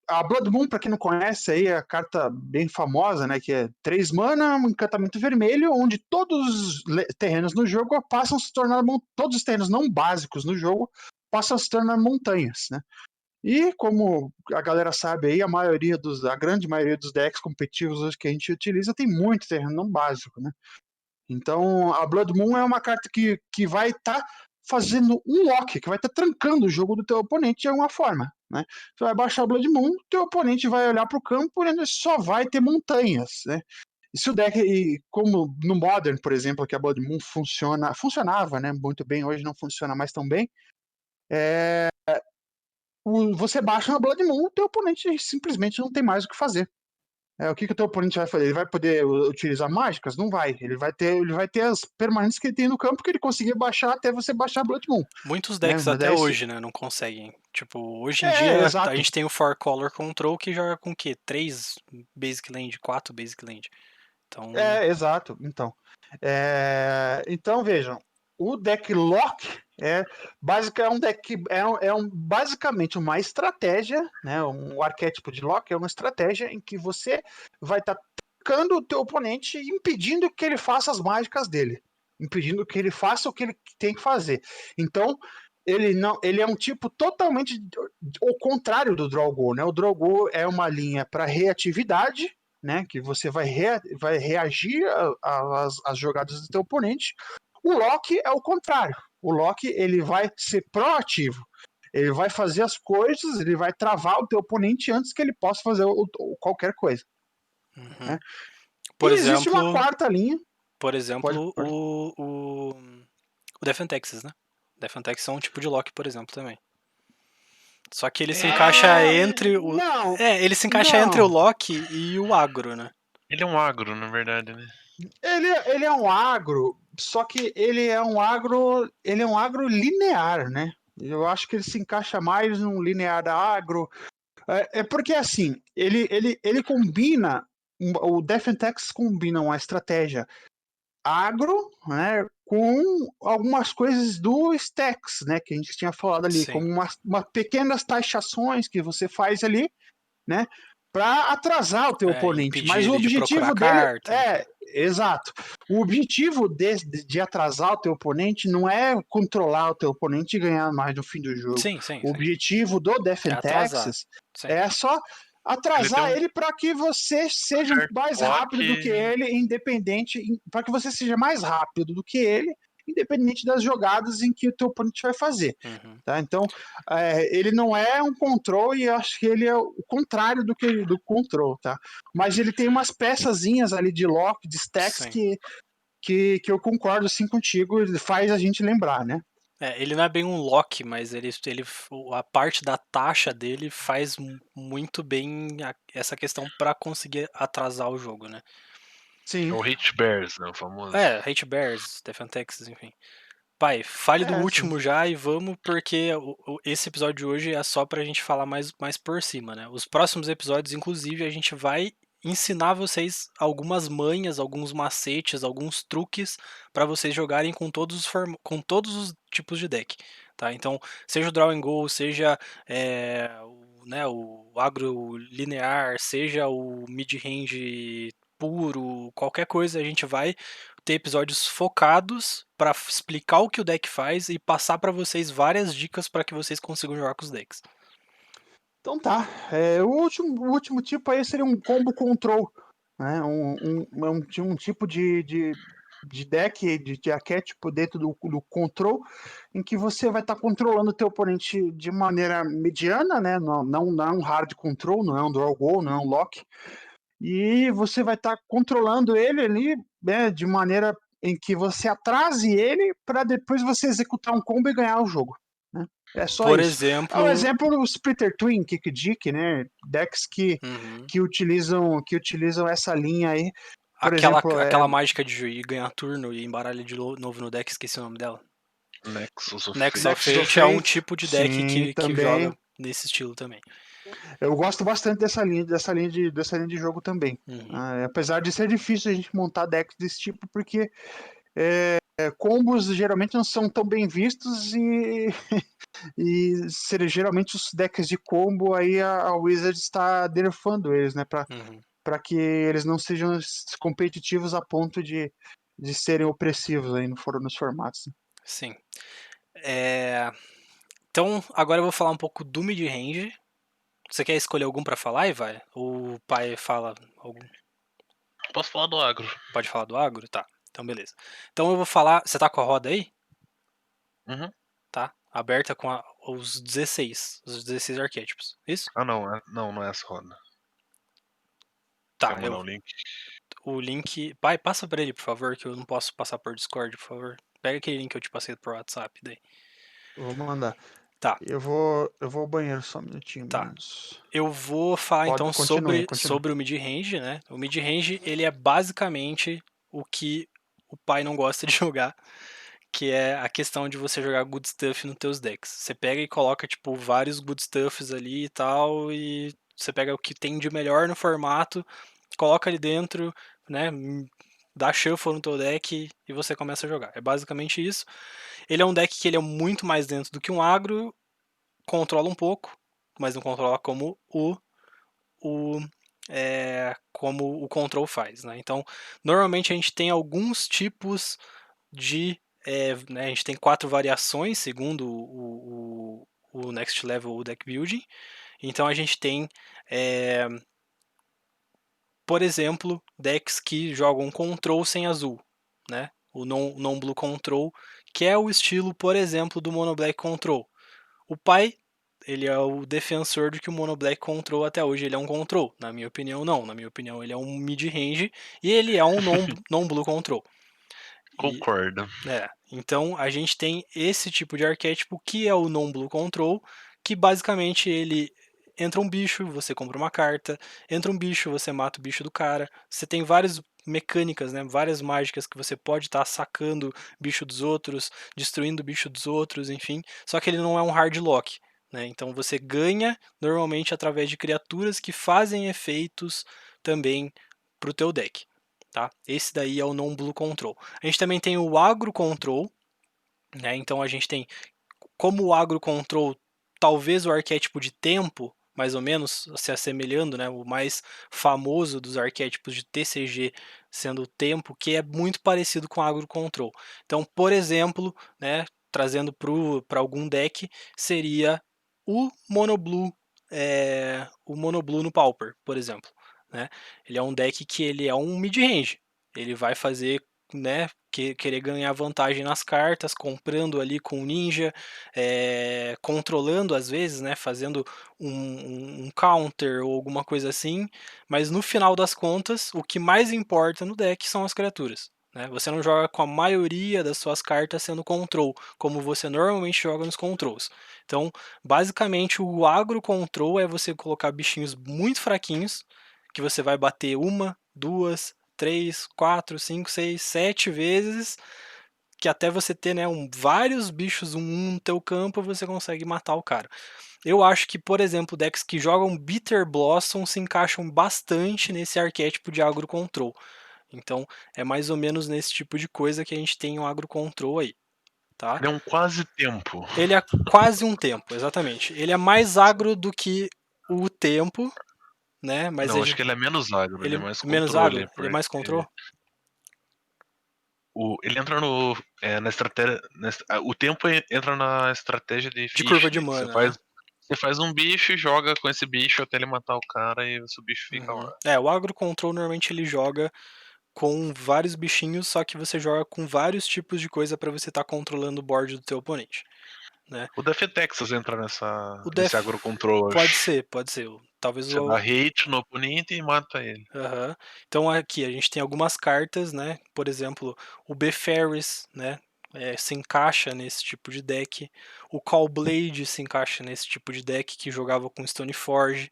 A Blood Moon, para quem não conhece, aí é a carta bem famosa, né, que é 3 mana, um encantamento vermelho, onde todos os terrenos no jogo passam a se tornar todos os terrenos não básicos no jogo passam a se tornar montanhas, né? E como a galera sabe aí, a grande maioria dos decks competitivos hoje que a gente utiliza tem muito terreno não básico, né? Então, a Blood Moon é uma carta que vai estar fazendo um lock, que vai estar trancando o jogo do teu oponente de alguma forma, né? Você vai baixar a Blood Moon, teu oponente vai olhar para o campo e ele só vai ter montanhas, né? E se o deck, como no Modern, por exemplo, que a Blood Moon funcionava, né, muito bem, hoje não funciona mais tão bem, você baixa uma Blood Moon, o teu oponente simplesmente não tem mais o que fazer. O que o teu oponente vai fazer? Ele vai poder utilizar mágicas? Não vai. Ele vai ter as permanentes que ele tem no campo que ele conseguir baixar até você baixar a Blood Moon. Muitos decks Né? até Daí, hoje, né, não conseguem. Tipo, hoje em dia a exato. gente tem o 4-Color Control que joga com o quê? 3 Basic Land, 4 Basic Land. Então, Exato. Então vejam, o deck Lock basicamente uma estratégia, né? Um arquétipo de Lock é uma estratégia em que você vai estar tocando o teu oponente e impedindo que ele faça as mágicas dele, impedindo que ele faça o que ele tem que fazer. Então ele é um tipo totalmente o contrário do Draw Goal, né? O Draw Goal é uma linha para reatividade, né, que você vai reagir às jogadas do teu oponente. O Lock é o contrário. O Lock ele vai ser proativo. Ele vai fazer as coisas, ele vai travar o teu oponente antes que ele possa fazer qualquer coisa. Né? Por E existe exemplo, uma quarta linha. Pode. O Death and Taxes, né? Death and Taxes é um tipo de lock, por exemplo, também. Só que ele se encaixa entre o. Não. Ele se encaixa entre o Loki e o agro, né? Ele é um agro, na verdade, né? Ele é um agro, só que ele é um agro linear, né? Eu acho que ele se encaixa mais num linear agro. Porque assim, ele combina. O Death and Taxes combina uma estratégia agro, né, com algumas coisas do stacks, né, que a gente tinha falado ali, Sim. como uma pequenas taxações que você faz ali, né, para atrasar o teu oponente. Impedir Mas o ele de procurar objetivo dele carta, enfim. exato. O objetivo de atrasar o teu oponente não é controlar o teu oponente e ganhar mais no fim do jogo. Sim, sim, O sim. objetivo do Death É and atrasar. Taxes Sim. é só atrasar Ele tem ele para que você seja certo mais rápido do que ele, para que você seja mais rápido do que ele, independente das jogadas em que o teu oponente vai fazer. Uhum. Tá? Então, ele não é um control e eu acho que ele é o contrário do control, tá? Mas ele tem umas peçazinhas ali de lock, de stacks Sim. que eu concordo assim contigo, ele faz a gente lembrar, né? Ele não é bem um lock, mas a parte da taxa dele faz muito bem essa questão para conseguir atrasar o jogo, né? Sim. É o Hate Bears, né? O famoso. Hate Bears, Defentex, enfim. Pai, fale do Sim. último já e vamos, porque esse episódio de hoje é só pra gente falar mais por cima, né? Os próximos episódios, inclusive, a gente vai ensinar vocês algumas manhas, alguns macetes, alguns truques pra vocês jogarem com com todos os tipos de deck, tá? Então, seja o Draw and Go, seja o agro linear, seja o mid-range puro, qualquer coisa, a gente vai ter episódios focados para explicar o que o deck faz e passar para vocês várias dicas para que vocês consigam jogar com os decks. Então tá. O último tipo aí seria um combo control, né? Um tipo de deck, de arquétipo dentro do control, em que você vai estar controlando o teu oponente de maneira mediana, né? Não é um hard control, não é um draw goal, não é um lock. E você vai estar controlando ele ali, né, de maneira em que você atrase ele para depois você executar um combo e ganhar o jogo, né? É só Por isso. É o exemplo, exemplo do Splitter Twin, Kick Dick, né? Decks uhum, que utilizam essa linha aí. Por exemplo, aquela mágica de ir ganhar turno e embaralha de novo no deck, esqueci o nome dela. Nexus of Nexus of Nexus of Fate é um Fate, tipo de deck sim, que também. joga nesse estilo também. Eu gosto bastante dessa linha de jogo também. Uhum. Apesar de ser difícil a gente montar decks desse tipo, porque combos geralmente não são tão bem vistos e geralmente os decks de combo aí a Wizard está nerfando eles, né? Uhum. Para que eles não sejam competitivos a ponto de serem opressivos aí nos formatos. Sim. Então, agora eu vou falar um pouco do mid-range. Você quer escolher algum para falar, Ivar? O pai fala algum? Posso falar do agro? Pode falar do agro? Tá. Então, beleza. Então eu vou falar. Você tá com a roda aí? Uhum. Tá? Aberta com os 16 arquétipos. Isso? Ah, não. Não é essa roda. Quer Tá, mandar o link? o link. Pai, passa pra ele, por favor, que eu não posso passar por Discord, por favor. Pega aquele link que eu te passei por WhatsApp daí. Vou mandar. Tá, Eu vou ao banheiro só um minutinho, tá. meninos. Eu vou falar Pode, então continue. sobre o mid-range, né? O mid-range, ele é basicamente o que o pai não gosta de jogar, que é a questão de você jogar good stuff nos teus decks. Você pega e coloca, tipo, vários good stuffs ali e tal, e você pega o que tem de melhor no formato, coloca ali dentro, né? Dá shuffle no teu deck e você começa a jogar. É basicamente isso. Ele é um deck que ele é muito mais dentro do que um agro, controla um pouco, mas não controla como como o control faz, né? Então, normalmente a gente tem alguns tipos de, né, a gente tem 4 variações segundo o Next Level o Deck Building. Então a gente tem, por exemplo, decks que jogam control sem azul, né? O non-blue control, que é o estilo, por exemplo, do Mono Black Control. O pai, ele é o defensor de que o Mono Black Control até hoje ele é um control. Na minha opinião, não. Na minha opinião, ele é um mid-range e ele é um non-blue control. E, Concordo. então a gente tem esse tipo de arquétipo que é o non-blue control, que basicamente ele entra um bicho, você compra uma carta, entra um bicho, você mata o bicho do cara. Você tem várias mecânicas, né, várias mágicas que você pode estar sacando bicho dos outros, destruindo o bicho dos outros, enfim. Só que ele não é um hard lock, né? Então você ganha normalmente através de criaturas que fazem efeitos também pro teu deck. tá? Esse daí é o non-blue control. A gente também tem o agro control, né? Então a gente tem como o agro control, talvez o arquétipo de tempo, mais ou menos, se assemelhando, né? O mais famoso dos arquétipos de TCG sendo o tempo, que é muito parecido com o agro control. Então, por exemplo, né? Trazendo para algum deck, seria o Mono Blue, o Mono Blue no Pauper, por exemplo. Né? Ele é um deck que ele é um mid-range. Ele vai fazer, né, querer ganhar vantagem nas cartas, comprando ali com o ninja, controlando às vezes, né, fazendo um counter ou alguma coisa assim, mas no final das contas, o que mais importa no deck são as criaturas. Né? Você não joga com a maioria das suas cartas sendo control, como você normalmente joga nos controls. Então, basicamente, o agro control é você colocar bichinhos muito fraquinhos, que você vai bater uma, duas, 3, 4, 5, 6, 7 vezes, que até você ter, né, vários bichos no teu campo, você consegue matar o cara. Eu acho que, por exemplo, decks que jogam Bitter Blossom se encaixam bastante nesse arquétipo de agro control. Então, é mais ou menos nesse tipo de coisa que a gente tem o agro control aí, tá? Ele é um quase tempo. Ele é quase um tempo, exatamente. Ele é mais agro do que o tempo, né? Mas Não, acho que ele é menos agro, ele é ele mais é menos agro, controle, ele é porque mais control. ele entra no, na estratégia. O tempo entra na estratégia de De curva de fishing. mana, né? Você faz um bicho e joga com esse bicho até ele matar o cara e o seu bicho fica Uhum. lá. O agro control normalmente ele joga com vários bichinhos, só que você joga com vários tipos de coisa para você estar controlando o board do teu oponente, né? O Death Texas entra O nesse def agro control, pode acho. ser, pode ser. Talvez Você dá o hate no oponente e mata ele. Aham. Então aqui a gente tem algumas cartas, né? Por exemplo, o Beferris, né? Se encaixa nesse tipo de deck. O Callblade se encaixa nesse tipo de deck que jogava com Stoneforge.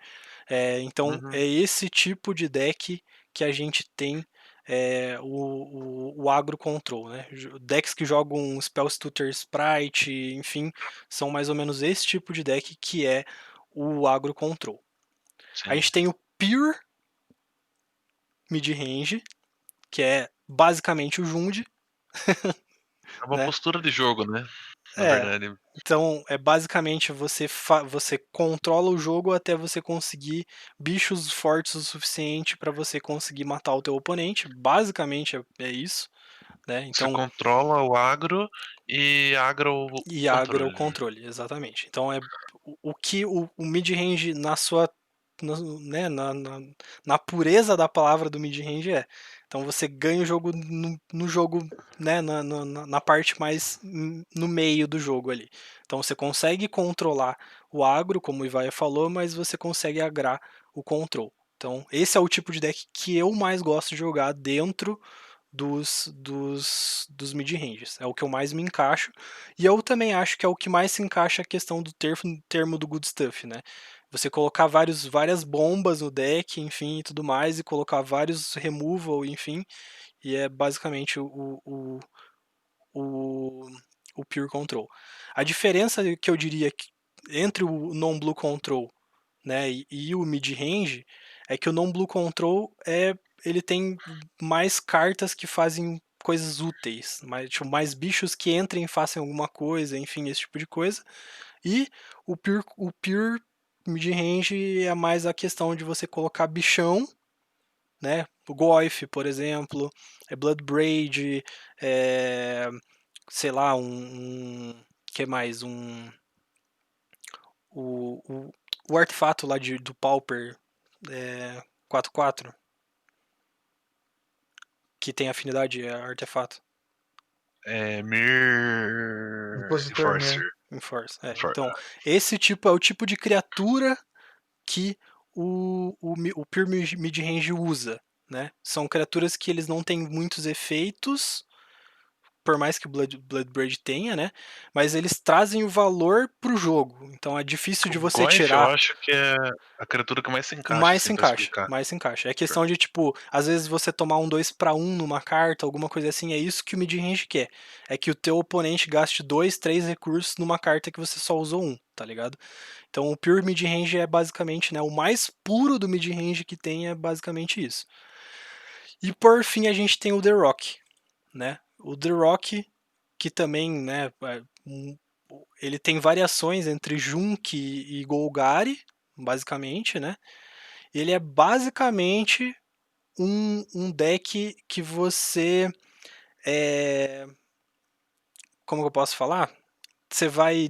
Então é Uhum. esse tipo de deck que a gente tem o agro control, né? Decks que jogam Spellstutter Sprite, enfim, são mais ou menos esse tipo de deck que é o agro control. A Sim. gente tem o Pure mid-range, que é basicamente o Jund, É uma né? postura de jogo, né? Na É. verdade. Então, é basicamente você controla o jogo até você conseguir bichos fortes o suficiente para você conseguir matar o teu oponente. Basicamente é isso, né? Você Então, controla o agro e agra o e agra o controle. controle, exatamente. Então é o que o mid-range na sua né, na pureza da palavra do mid-range é. Então você ganha o jogo no jogo, né, na parte mais no meio do jogo ali. Então você consegue controlar o agro, como o Ivaia falou, mas você consegue agrar o control. Então esse é o tipo de deck que eu mais gosto de jogar dentro dos mid-ranges. É o que eu mais me encaixo. E eu também acho que é o que mais se encaixa a questão do termo do good stuff, né? Você colocar várias bombas no deck, enfim, e tudo mais, e colocar vários removal, enfim, e é basicamente o, o Pure Control. A diferença que eu diria entre o Non-Blue Control, né, e o mid-range é que o non-blue control ele tem mais cartas que fazem coisas úteis, mais bichos que entrem e façam alguma coisa, enfim, esse tipo de coisa. E o pure mid-range é mais a questão de você colocar bichão, né? O Goif, por exemplo, Bloodbraid, sei lá, que mais? O artefato lá do Pauper 4/4, que tem afinidade a artefato. Mir Impositor Enforcer. mesmo. Enforce. For- Então, esse tipo é o tipo de criatura que o Pure Mid-Range usa. Né? São criaturas que eles não têm muitos efeitos, por mais que o Bloodbraid tenha, né? Mas eles trazem o valor pro jogo. Então é difícil de O você Goif eu tirar. acho que é a criatura que mais se encaixa, Mais se assim, pra encaixa, explicar. mais se encaixa. É questão de, tipo, às vezes você tomar um 2/1 numa carta, alguma coisa assim, é isso que o mid-range quer. É que o teu oponente gaste 2, 3 recursos numa carta que você só usou um, tá ligado? Então o Pure Mid-Range é basicamente, né, o mais puro do mid-range que tem é basicamente isso. E por fim a gente tem o The Rock, né? O The Rock, que também, né, ele tem variações entre Junk e Golgari, basicamente, né? Ele é basicamente um deck que você como que eu posso falar? Você vai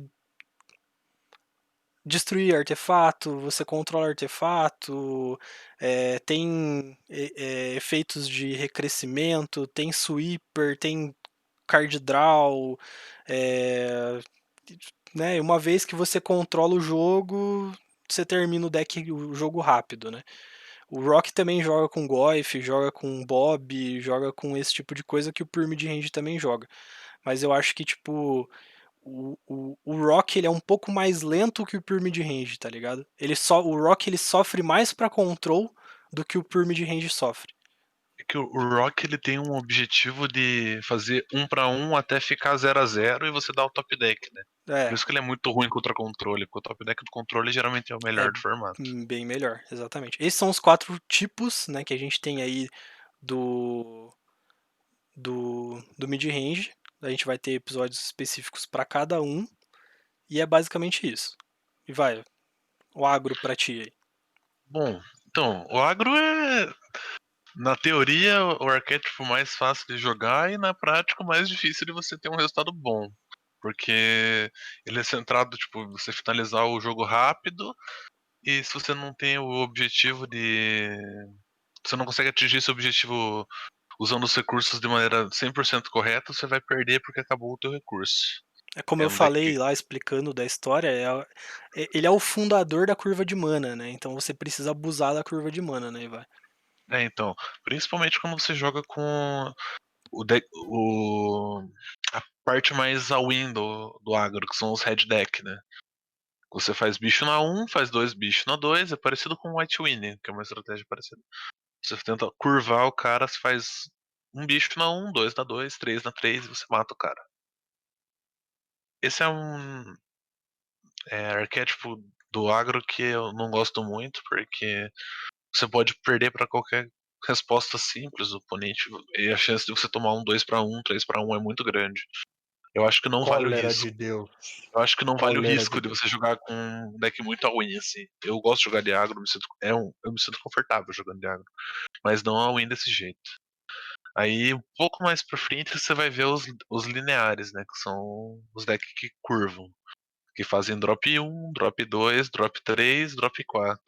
destruir artefato, você controla artefato, tem efeitos de recrescimento, tem sweeper, tem card draw, é, né? Uma vez que você controla o jogo, você termina o jogo rápido, né? O Rock também joga com Goif, joga com Bob, joga com esse tipo de coisa que o Pyramid Range também joga. Mas eu acho que, tipo, o Rock ele é um pouco mais lento que o Pyramid Range, tá ligado? O Rock ele sofre mais pra control do que o Pyramid Range sofre. É que o Rock ele tem um objetivo de fazer 1 para 1 até ficar 0 a 0 e você dá o top deck, né? Por É, isso que ele é muito ruim contra controle, porque o top deck do controle geralmente é o é melhor do formato. bem melhor, exatamente. Esses são os 4 tipos, né, que a gente tem aí do do mid-range. A gente vai ter episódios específicos pra cada um e é basicamente isso. E vai, o agro pra ti aí. Bom, então, o agro é, na teoria, o arquétipo mais fácil de jogar e na prática o mais difícil de você ter um resultado bom. Porque ele é centrado, tipo, você finalizar o jogo rápido e se você não tem o objetivo de. Você não consegue atingir esse objetivo usando os recursos de maneira 100% correta, você vai perder porque acabou o teu recurso. É como É eu um deck. falei lá explicando da história, ele é o fundador da curva de mana, né? Então você precisa abusar da curva de mana, né, Ivar? É, então, principalmente quando você joga com o deck, a parte mais all-in do agro, que são os red deck, né? Você faz bicho na 1, faz 2 bichos na 2, é parecido com o White Winnie, que é uma estratégia parecida. Você tenta curvar o cara, você faz um bicho na 1, 2 na 2, 3 na 3 e você mata o cara. Esse é um arquétipo do agro que eu não gosto muito, porque você pode perder para qualquer resposta simples do oponente e a chance de você tomar um 2 para 1, 3 para 1 é muito grande. Eu acho que não vale o Cólera risco. de Deus. Eu acho que não vale o Cólera de risco de Deus. você jogar com um deck muito all-in, assim. Eu gosto de jogar de agro, eu me sinto confortável jogando de agro, mas não all-in desse jeito. Aí, um pouco mais pra frente, você vai ver os lineares, né? Que são os decks que curvam. Que fazem drop 1, drop 2, drop 3, drop 4.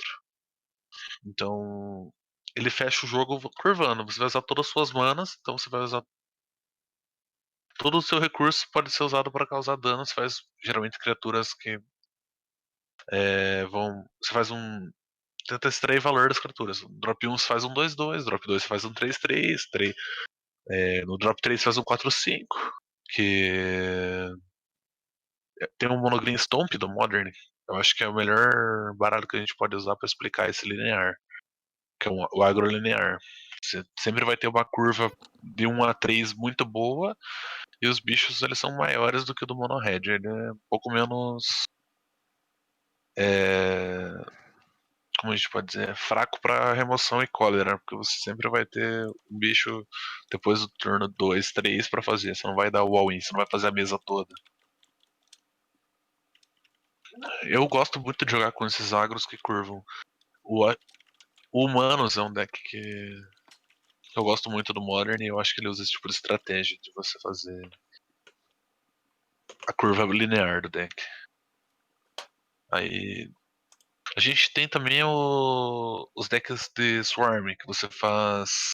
Então, ele fecha o jogo curvando. Você vai usar todas as suas manas, então você vai usar todo o seu recurso pode ser usado para causar dano. Você faz geralmente criaturas que vão. Você faz um. Tenta extrair valor das criaturas. Drop 1 você faz um 2-2, drop 2 você faz um 3-3, no drop 3 você faz um 4-5. Que tem um monogreen Stomp do Modern. Eu acho que é o melhor baralho que a gente pode usar para explicar esse linear. Que é o agrolinear. Você sempre vai ter uma curva de 1 a 3 muito boa e os bichos eles são maiores do que o do Mono Red. Ele é um pouco menos. é, Como a gente pode dizer? Fraco para remoção e cólera, porque você sempre vai ter um bicho depois do turno 2, 3 para fazer. Você não vai dar o all-in, você não vai fazer a mesa toda. Eu gosto muito de jogar com esses agros que curvam. O Humanos é um deck que eu gosto muito do Modern e eu acho que ele usa esse tipo de estratégia de você fazer a curva linear do deck. Aí a gente tem também os decks de Swarm, que você faz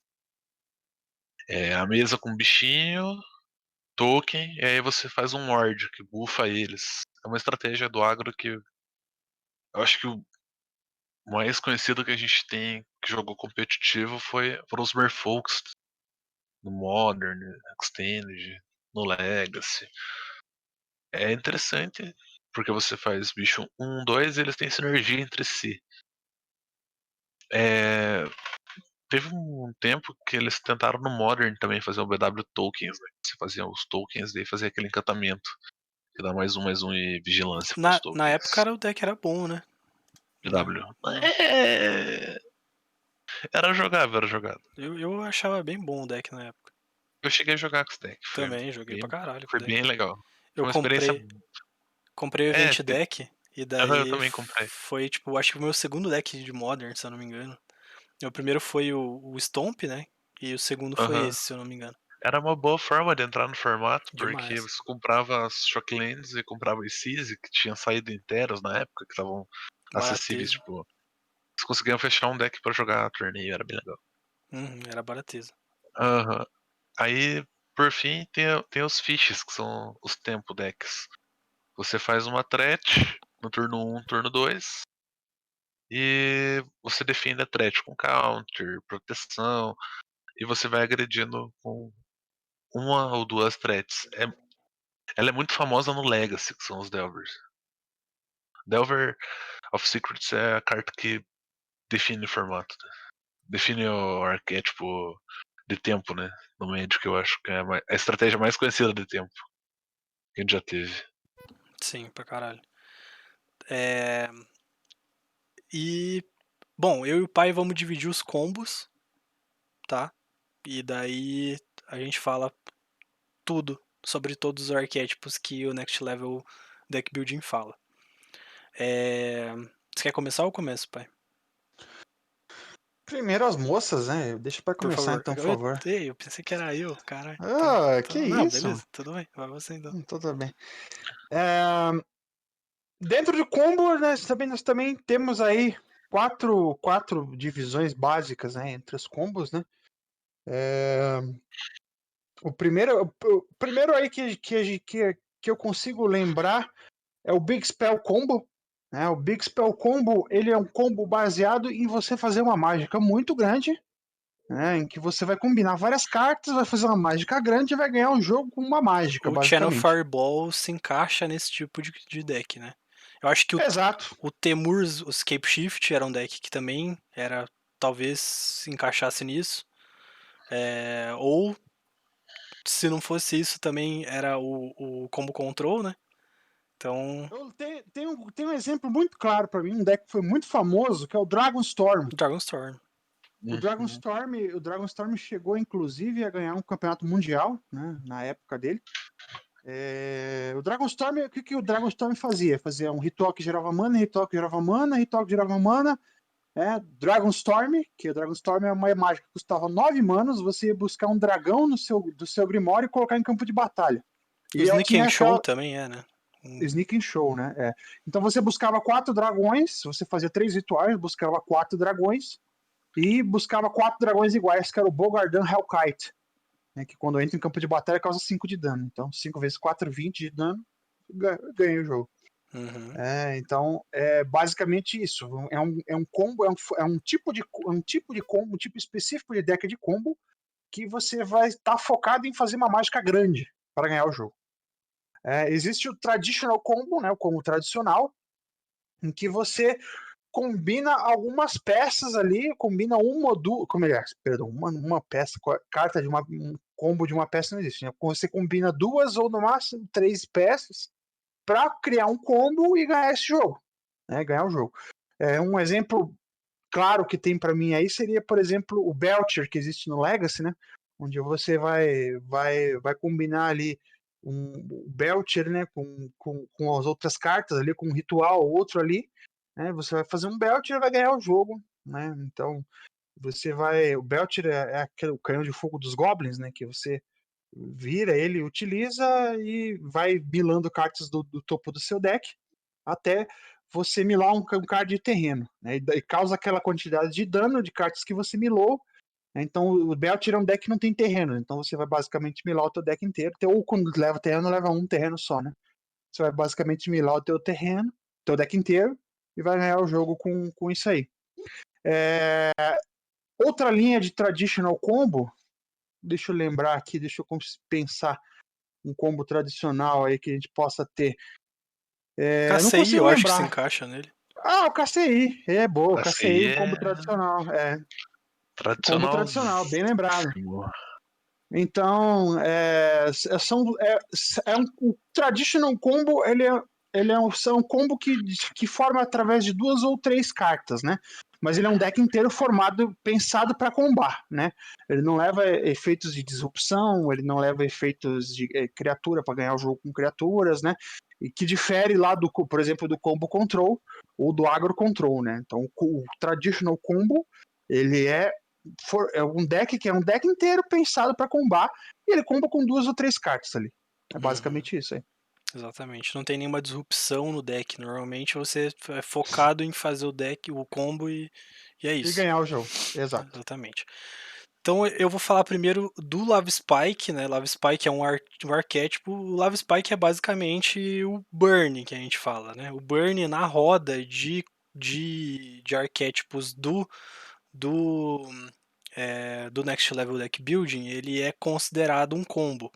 a mesa com bichinho, token, e aí você faz um Ward que buffa eles. É uma estratégia do agro que eu acho que o mais conhecido que a gente tem que jogou competitivo foram os Merfolks no Modern, Extended, no Legacy. É interessante, porque você faz bicho 1, 2 e eles têm sinergia entre si. É, teve um tempo que eles tentaram no Modern também fazer o BW Tokens, né? Você fazia os tokens, daí fazia aquele encantamento que dá mais um e vigilância para os Na época tokens. o deck era bom, né? BW. É... Era jogável, era jogado. Eu achava bem bom o deck na época. Eu cheguei a jogar com esse deck, Também joguei pra caralho com foi o deck. bem legal. Eu Foi uma experiência. comprei o É, Event Deck e eu daí também comprei. foi, tipo, acho que o meu segundo deck de Modern, se eu não me engano. O primeiro foi o Stomp, né? E o segundo foi Aham. esse, se eu não me engano. Era uma boa forma de entrar no formato, porque Demais. você comprava as Shocklands e comprava os Seize, que tinham saído inteiros na época, que estavam acessíveis, Barateza. tipo. Vocês conseguiam fechar um deck pra jogar torneio, era bem legal. Era barateza. Aham. Aí, por fim, tem os Fishes, que são os Tempo Decks. Você faz uma threat no turno 1, turno 2, e você defende a threat com counter, proteção, e você vai agredindo com uma ou duas threats. Ela é muito famosa no Legacy, que são os Delvers. Delver of Secrets é a carta que define o formato, né? Define o arquétipo de tempo, né? No Magic, eu acho que é a estratégia mais conhecida de tempo que a gente já teve. Sim, pra caralho. E, bom, eu e o pai vamos dividir os combos, tá? E daí a gente fala tudo sobre todos os arquétipos que o Next Level Deck Building fala. Você quer começar ou começo, pai? Primeiro as moças, né? Deixa pra Por começar favor. então, por favor. Eu pensei que era eu, caralho. Ah, que Não, isso? beleza, tudo bem. Vai você então. Tudo bem. É, dentro de combo, nós também temos aí quatro divisões básicas, né, entre os combos, né? O primeiro aí que eu consigo lembrar é o Big Spell Combo. Né? O Big Spell Combo ele é um combo baseado em você fazer uma mágica muito grande, né, em que você vai combinar várias cartas, vai fazer uma mágica grande e vai ganhar um jogo com uma mágica, O Channel basicamente. Fireball se encaixa nesse tipo de deck, né? Eu acho que Exato. o Temur's, o Scape Shift era um deck que também era, talvez se encaixasse nisso. Ou se não fosse isso, também era o Combo Control, né? Então, Tem um exemplo muito claro para mim, um deck que foi muito famoso, que é o Dragonstorm. Dragonstorm. O Uhum. Dragonstorm chegou, inclusive, a ganhar um campeonato mundial, né, na época dele. O Dragonstorm, o que o Dragonstorm fazia? Fazia um ritual que gerava mana, ritual que gerava mana, ritual que gerava mana. Dragonstorm, que o Dragonstorm é uma mágica que custava 9 manas, você ia buscar um dragão do seu Grimório e colocar em campo de batalha. O E ela Sneak tinha and Show aquela também é, né? Sneaking Show, né? Então você buscava 4 dragões, você fazia 3 rituais, buscava 4 dragões, e buscava 4 dragões iguais, que era o Bogardan Hellkite, né, que quando entra em campo de batalha causa 5 de dano. Então 5 vezes 4, 20 de dano, ganha o jogo. Uhum. Então é basicamente isso. É um combo, é um tipo de combo, um tipo específico de deck de combo que você vai estar focado em fazer uma mágica grande para ganhar o jogo. Existe o traditional combo, né, o combo tradicional, em que você combina algumas peças ali, combina uma ou duas, perdão, uma peça, carta de um combo de uma peça não existe, né? Você combina duas ou no máximo 3 peças para criar um combo e ganhar esse jogo, né? Ganhar o jogo. Um exemplo claro que tem para mim aí seria, por exemplo, o Belcher que existe no Legacy, né? Onde você vai combinar ali o Belcher, né, com as outras cartas ali, com um ritual ou outro ali, né? Você vai fazer um Belcher e vai ganhar o jogo, né? Então o Belcher é aquele o canhão de fogo dos Goblins, né? Que você vira ele, utiliza e vai milando cartas do topo do seu deck até você milar um card de terreno, né? E causa aquela quantidade de dano de cartas que você milou. Né? Então o Belcher é um deck que não tem terreno, então você vai basicamente milar o teu deck inteiro, ou quando leva terreno, leva um terreno só, né? Você vai basicamente milar o teu terreno, teu deck inteiro, e vai ganhar o jogo com isso aí. Outra linha de traditional combo, deixa eu lembrar aqui, deixa eu pensar um combo tradicional aí que a gente possa ter. Não KCI consigo eu acho que se lembrar. encaixa nele. O KCI, boa, o Essa KCI, aí um combo é tradicional, combo tradicional. tradicional, bem lembrado. Então, o traditional combo, ele é um combo que forma através de 2 ou 3 cartas, né? mas ele é um deck inteiro formado, pensado para combar, né? Ele não leva efeitos de disrupção, ele não leva efeitos de criatura para ganhar o jogo com criaturas, né? E que difere lá do, por exemplo, do combo control ou do agro control, né? Então o traditional combo ele é um deck que é um deck inteiro pensado para combar e ele comba com 2 ou 3 cartas ali. É basicamente isso aí. Exatamente. Não tem nenhuma disrupção no deck. Normalmente você é focado em fazer o deck, o combo e é E isso. ganhar o jogo. Exato. Exatamente. Então eu vou falar primeiro do Lava Spike, né? Lava Spike é um arquétipo. O Lava Spike é basicamente o Burn que a gente fala, né? O Burn na roda de arquétipos do, do Next Level Deck Building, ele é considerado um combo.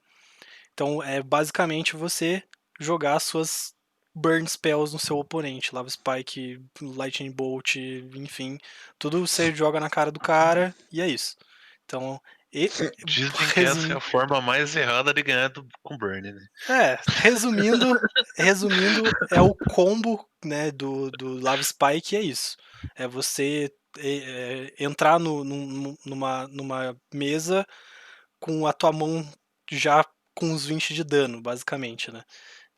Então é basicamente você jogar suas Burn Spells no seu oponente. Lava Spike, Lightning Bolt, enfim. Tudo você joga na cara do cara e é isso. Então, e, Dizem que essa é resumi, a forma mais errada de ganhar com Burn, né? resumindo, é o combo, né, do Lava Spike, é isso. É você entrar numa mesa com a tua mão já com os 20 de dano, basicamente, né?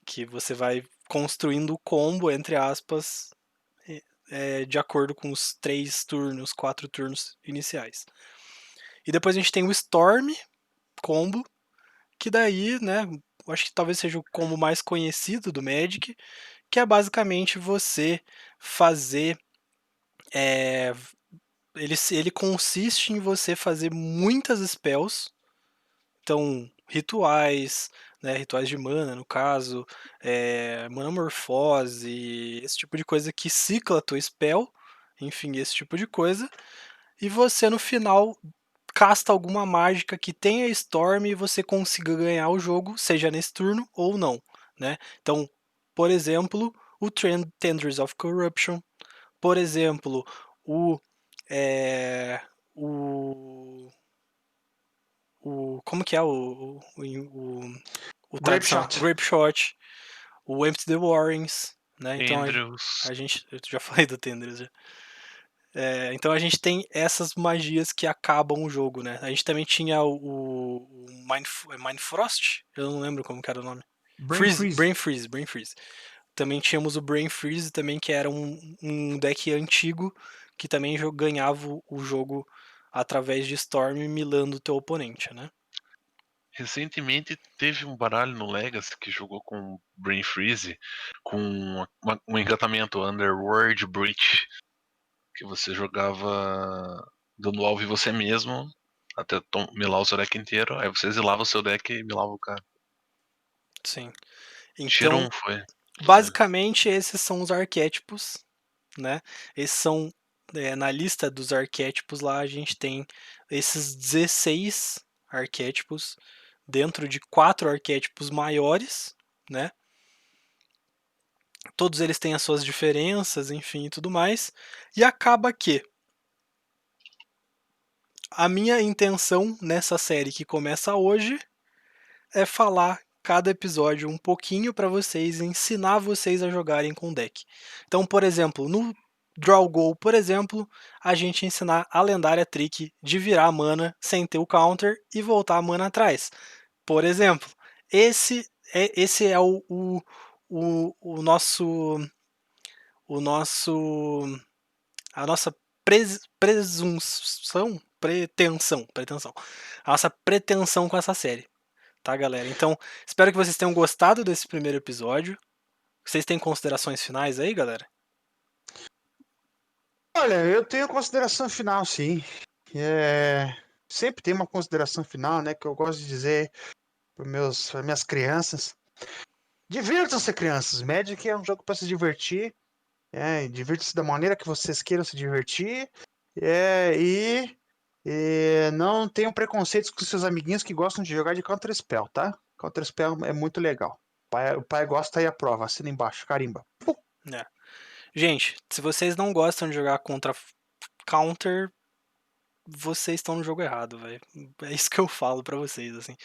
Que você vai construindo o combo, entre aspas, de acordo com os 3 turnos, 4 turnos iniciais. E depois a gente tem o Storm combo, que daí, né, eu acho que talvez seja o combo mais conhecido do Magic, que é basicamente você fazer. é, ele consiste em você fazer muitas spells, então rituais, né, rituais de mana no caso, manamorfose, esse tipo de coisa que cicla a tua spell, enfim, esse tipo de coisa, e você no final casta alguma mágica que tenha Storm e você consiga ganhar o jogo, seja nesse turno ou não, né? Então, por exemplo, o Tenders of Corruption, por exemplo, o é, o como que é o Grape tradicional Shot. Grape Shot, o Empty the Warrens, né? Então Andrews. a gente eu já falei do Tenders já. Então a gente tem essas magias que acabam o jogo, né? A gente também tinha o Mind Frost, eu não lembro como que era o nome. Brain Freeze. Brain Freeze. Também tínhamos o Brain Freeze também, que era um deck antigo que também ganhava o jogo através de Storm milando o teu oponente, né? Recentemente teve um baralho no Legacy que jogou com Brain Freeze, com um encantamento Underworld Breach, que você jogava dando alvo em você mesmo, até milar o seu deck inteiro, aí você exilava o seu deck e milava o cara. Sim. Tier Então, 1 foi, inclusive. basicamente esses são os arquétipos, né? Esses são na lista dos arquétipos lá a gente tem esses 16 arquétipos dentro de 4 arquétipos maiores, né? Todos eles têm as suas diferenças, enfim, e tudo mais. E acaba que a minha intenção nessa série que começa hoje é falar cada episódio um pouquinho para vocês, ensinar vocês a jogarem com o deck. Então, por exemplo, no Draw Go, por exemplo, a gente ensinar a lendária trick de virar a mana sem ter o counter e voltar a mana atrás. Por exemplo, esse é o nosso o nosso a nossa pretensão, a nossa pretensão com essa série, tá, galera? Então, espero que vocês tenham gostado desse primeiro episódio. Vocês têm considerações finais aí, galera? Olha, eu tenho consideração final, sim. Sempre tem uma consideração final, né? Que eu gosto de dizer para minhas crianças. Divirtam-se, crianças. Magic é um jogo para se divertir. Divirtam-se da maneira que vocês queiram se divertir. E não tenham preconceitos com seus amiguinhos que gostam de jogar de Counter Spell, tá? Counter Spell é muito legal. O pai gosta e aprova. Assina embaixo, carimba. É. Gente, se vocês não gostam de jogar contra counter, vocês estão no jogo errado, velho. É isso que eu falo pra vocês, assim.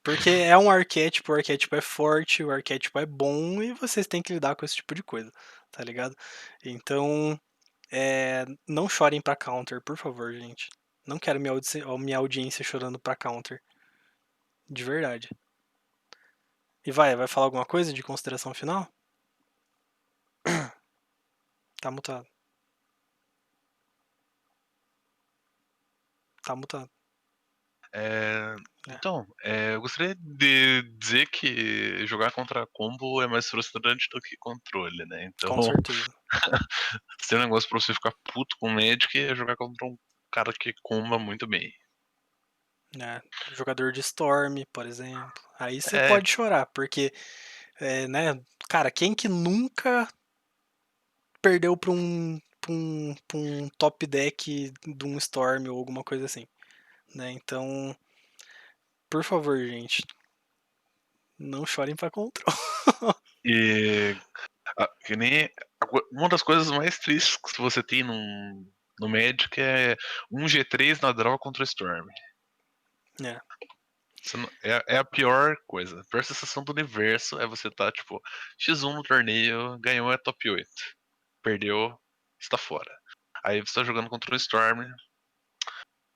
Porque é um arquétipo, o arquétipo é forte, o arquétipo é bom e vocês têm que lidar com esse tipo de coisa, tá ligado? Então, Não chorem pra counter, por favor, gente. Não quero minha audiência chorando pra counter. De verdade. E vai falar alguma coisa de consideração final? Tá mutado. Tá mutado. Então, eu gostaria de dizer que jogar contra combo é mais frustrante do que controle, né? Então, Com certeza. se tem um negócio pra você ficar puto com o Magic é jogar contra um cara que comba muito bem. Jogador de Storm, por exemplo. Aí você É, pode chorar, porque, né, cara, quem que nunca perdeu pra um top deck de um Storm ou alguma coisa assim, né? Então, por favor, gente, não chorem pra control. e que nem uma das coisas mais tristes que você tem no Magic é um G3 na draw contra o Storm. É, É a pior coisa. A pior sensação do universo é você tá, tipo, X1 no torneio, ganhou é top 8. Perdeu, está fora. Aí você tá jogando contra o Storm,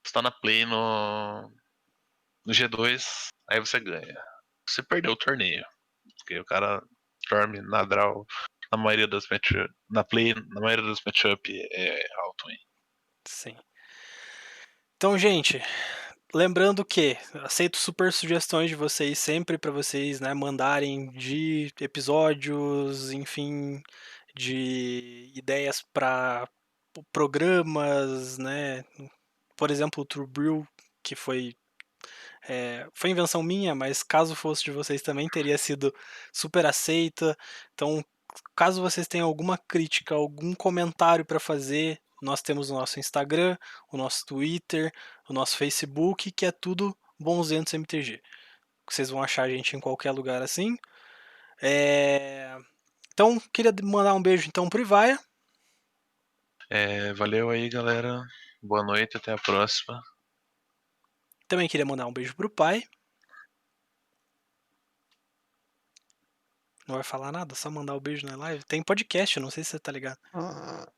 você tá na play no G2, aí você ganha. Você perdeu o torneio. Porque o cara Storm na draw, na maioria das na play, na maioria dos matchup é alto, hein? sim. Então, gente, lembrando que aceito super sugestões de vocês sempre para vocês, né, mandarem de episódios, enfim, de ideias para programas, né? Por exemplo, o True Brew, que foi invenção minha, mas caso fosse de vocês também teria sido super aceita. Então, caso vocês tenham alguma crítica, algum comentário para fazer, nós temos o nosso Instagram, o nosso Twitter, o nosso Facebook, que é tudo Bonzentos MTG. Vocês vão achar a gente em qualquer lugar assim. Então, queria mandar um beijo então pro Ivaia. Valeu aí, galera. Boa noite, até a próxima. Também queria mandar um beijo pro pai. Não vai falar nada, só mandar o beijo na live. Tem podcast, não sei se você tá ligado.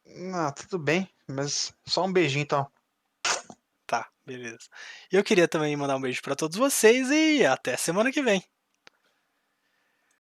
Não, tudo bem, mas só um beijinho então. Tá, beleza. E eu queria também mandar um beijo pra todos vocês e até semana que vem.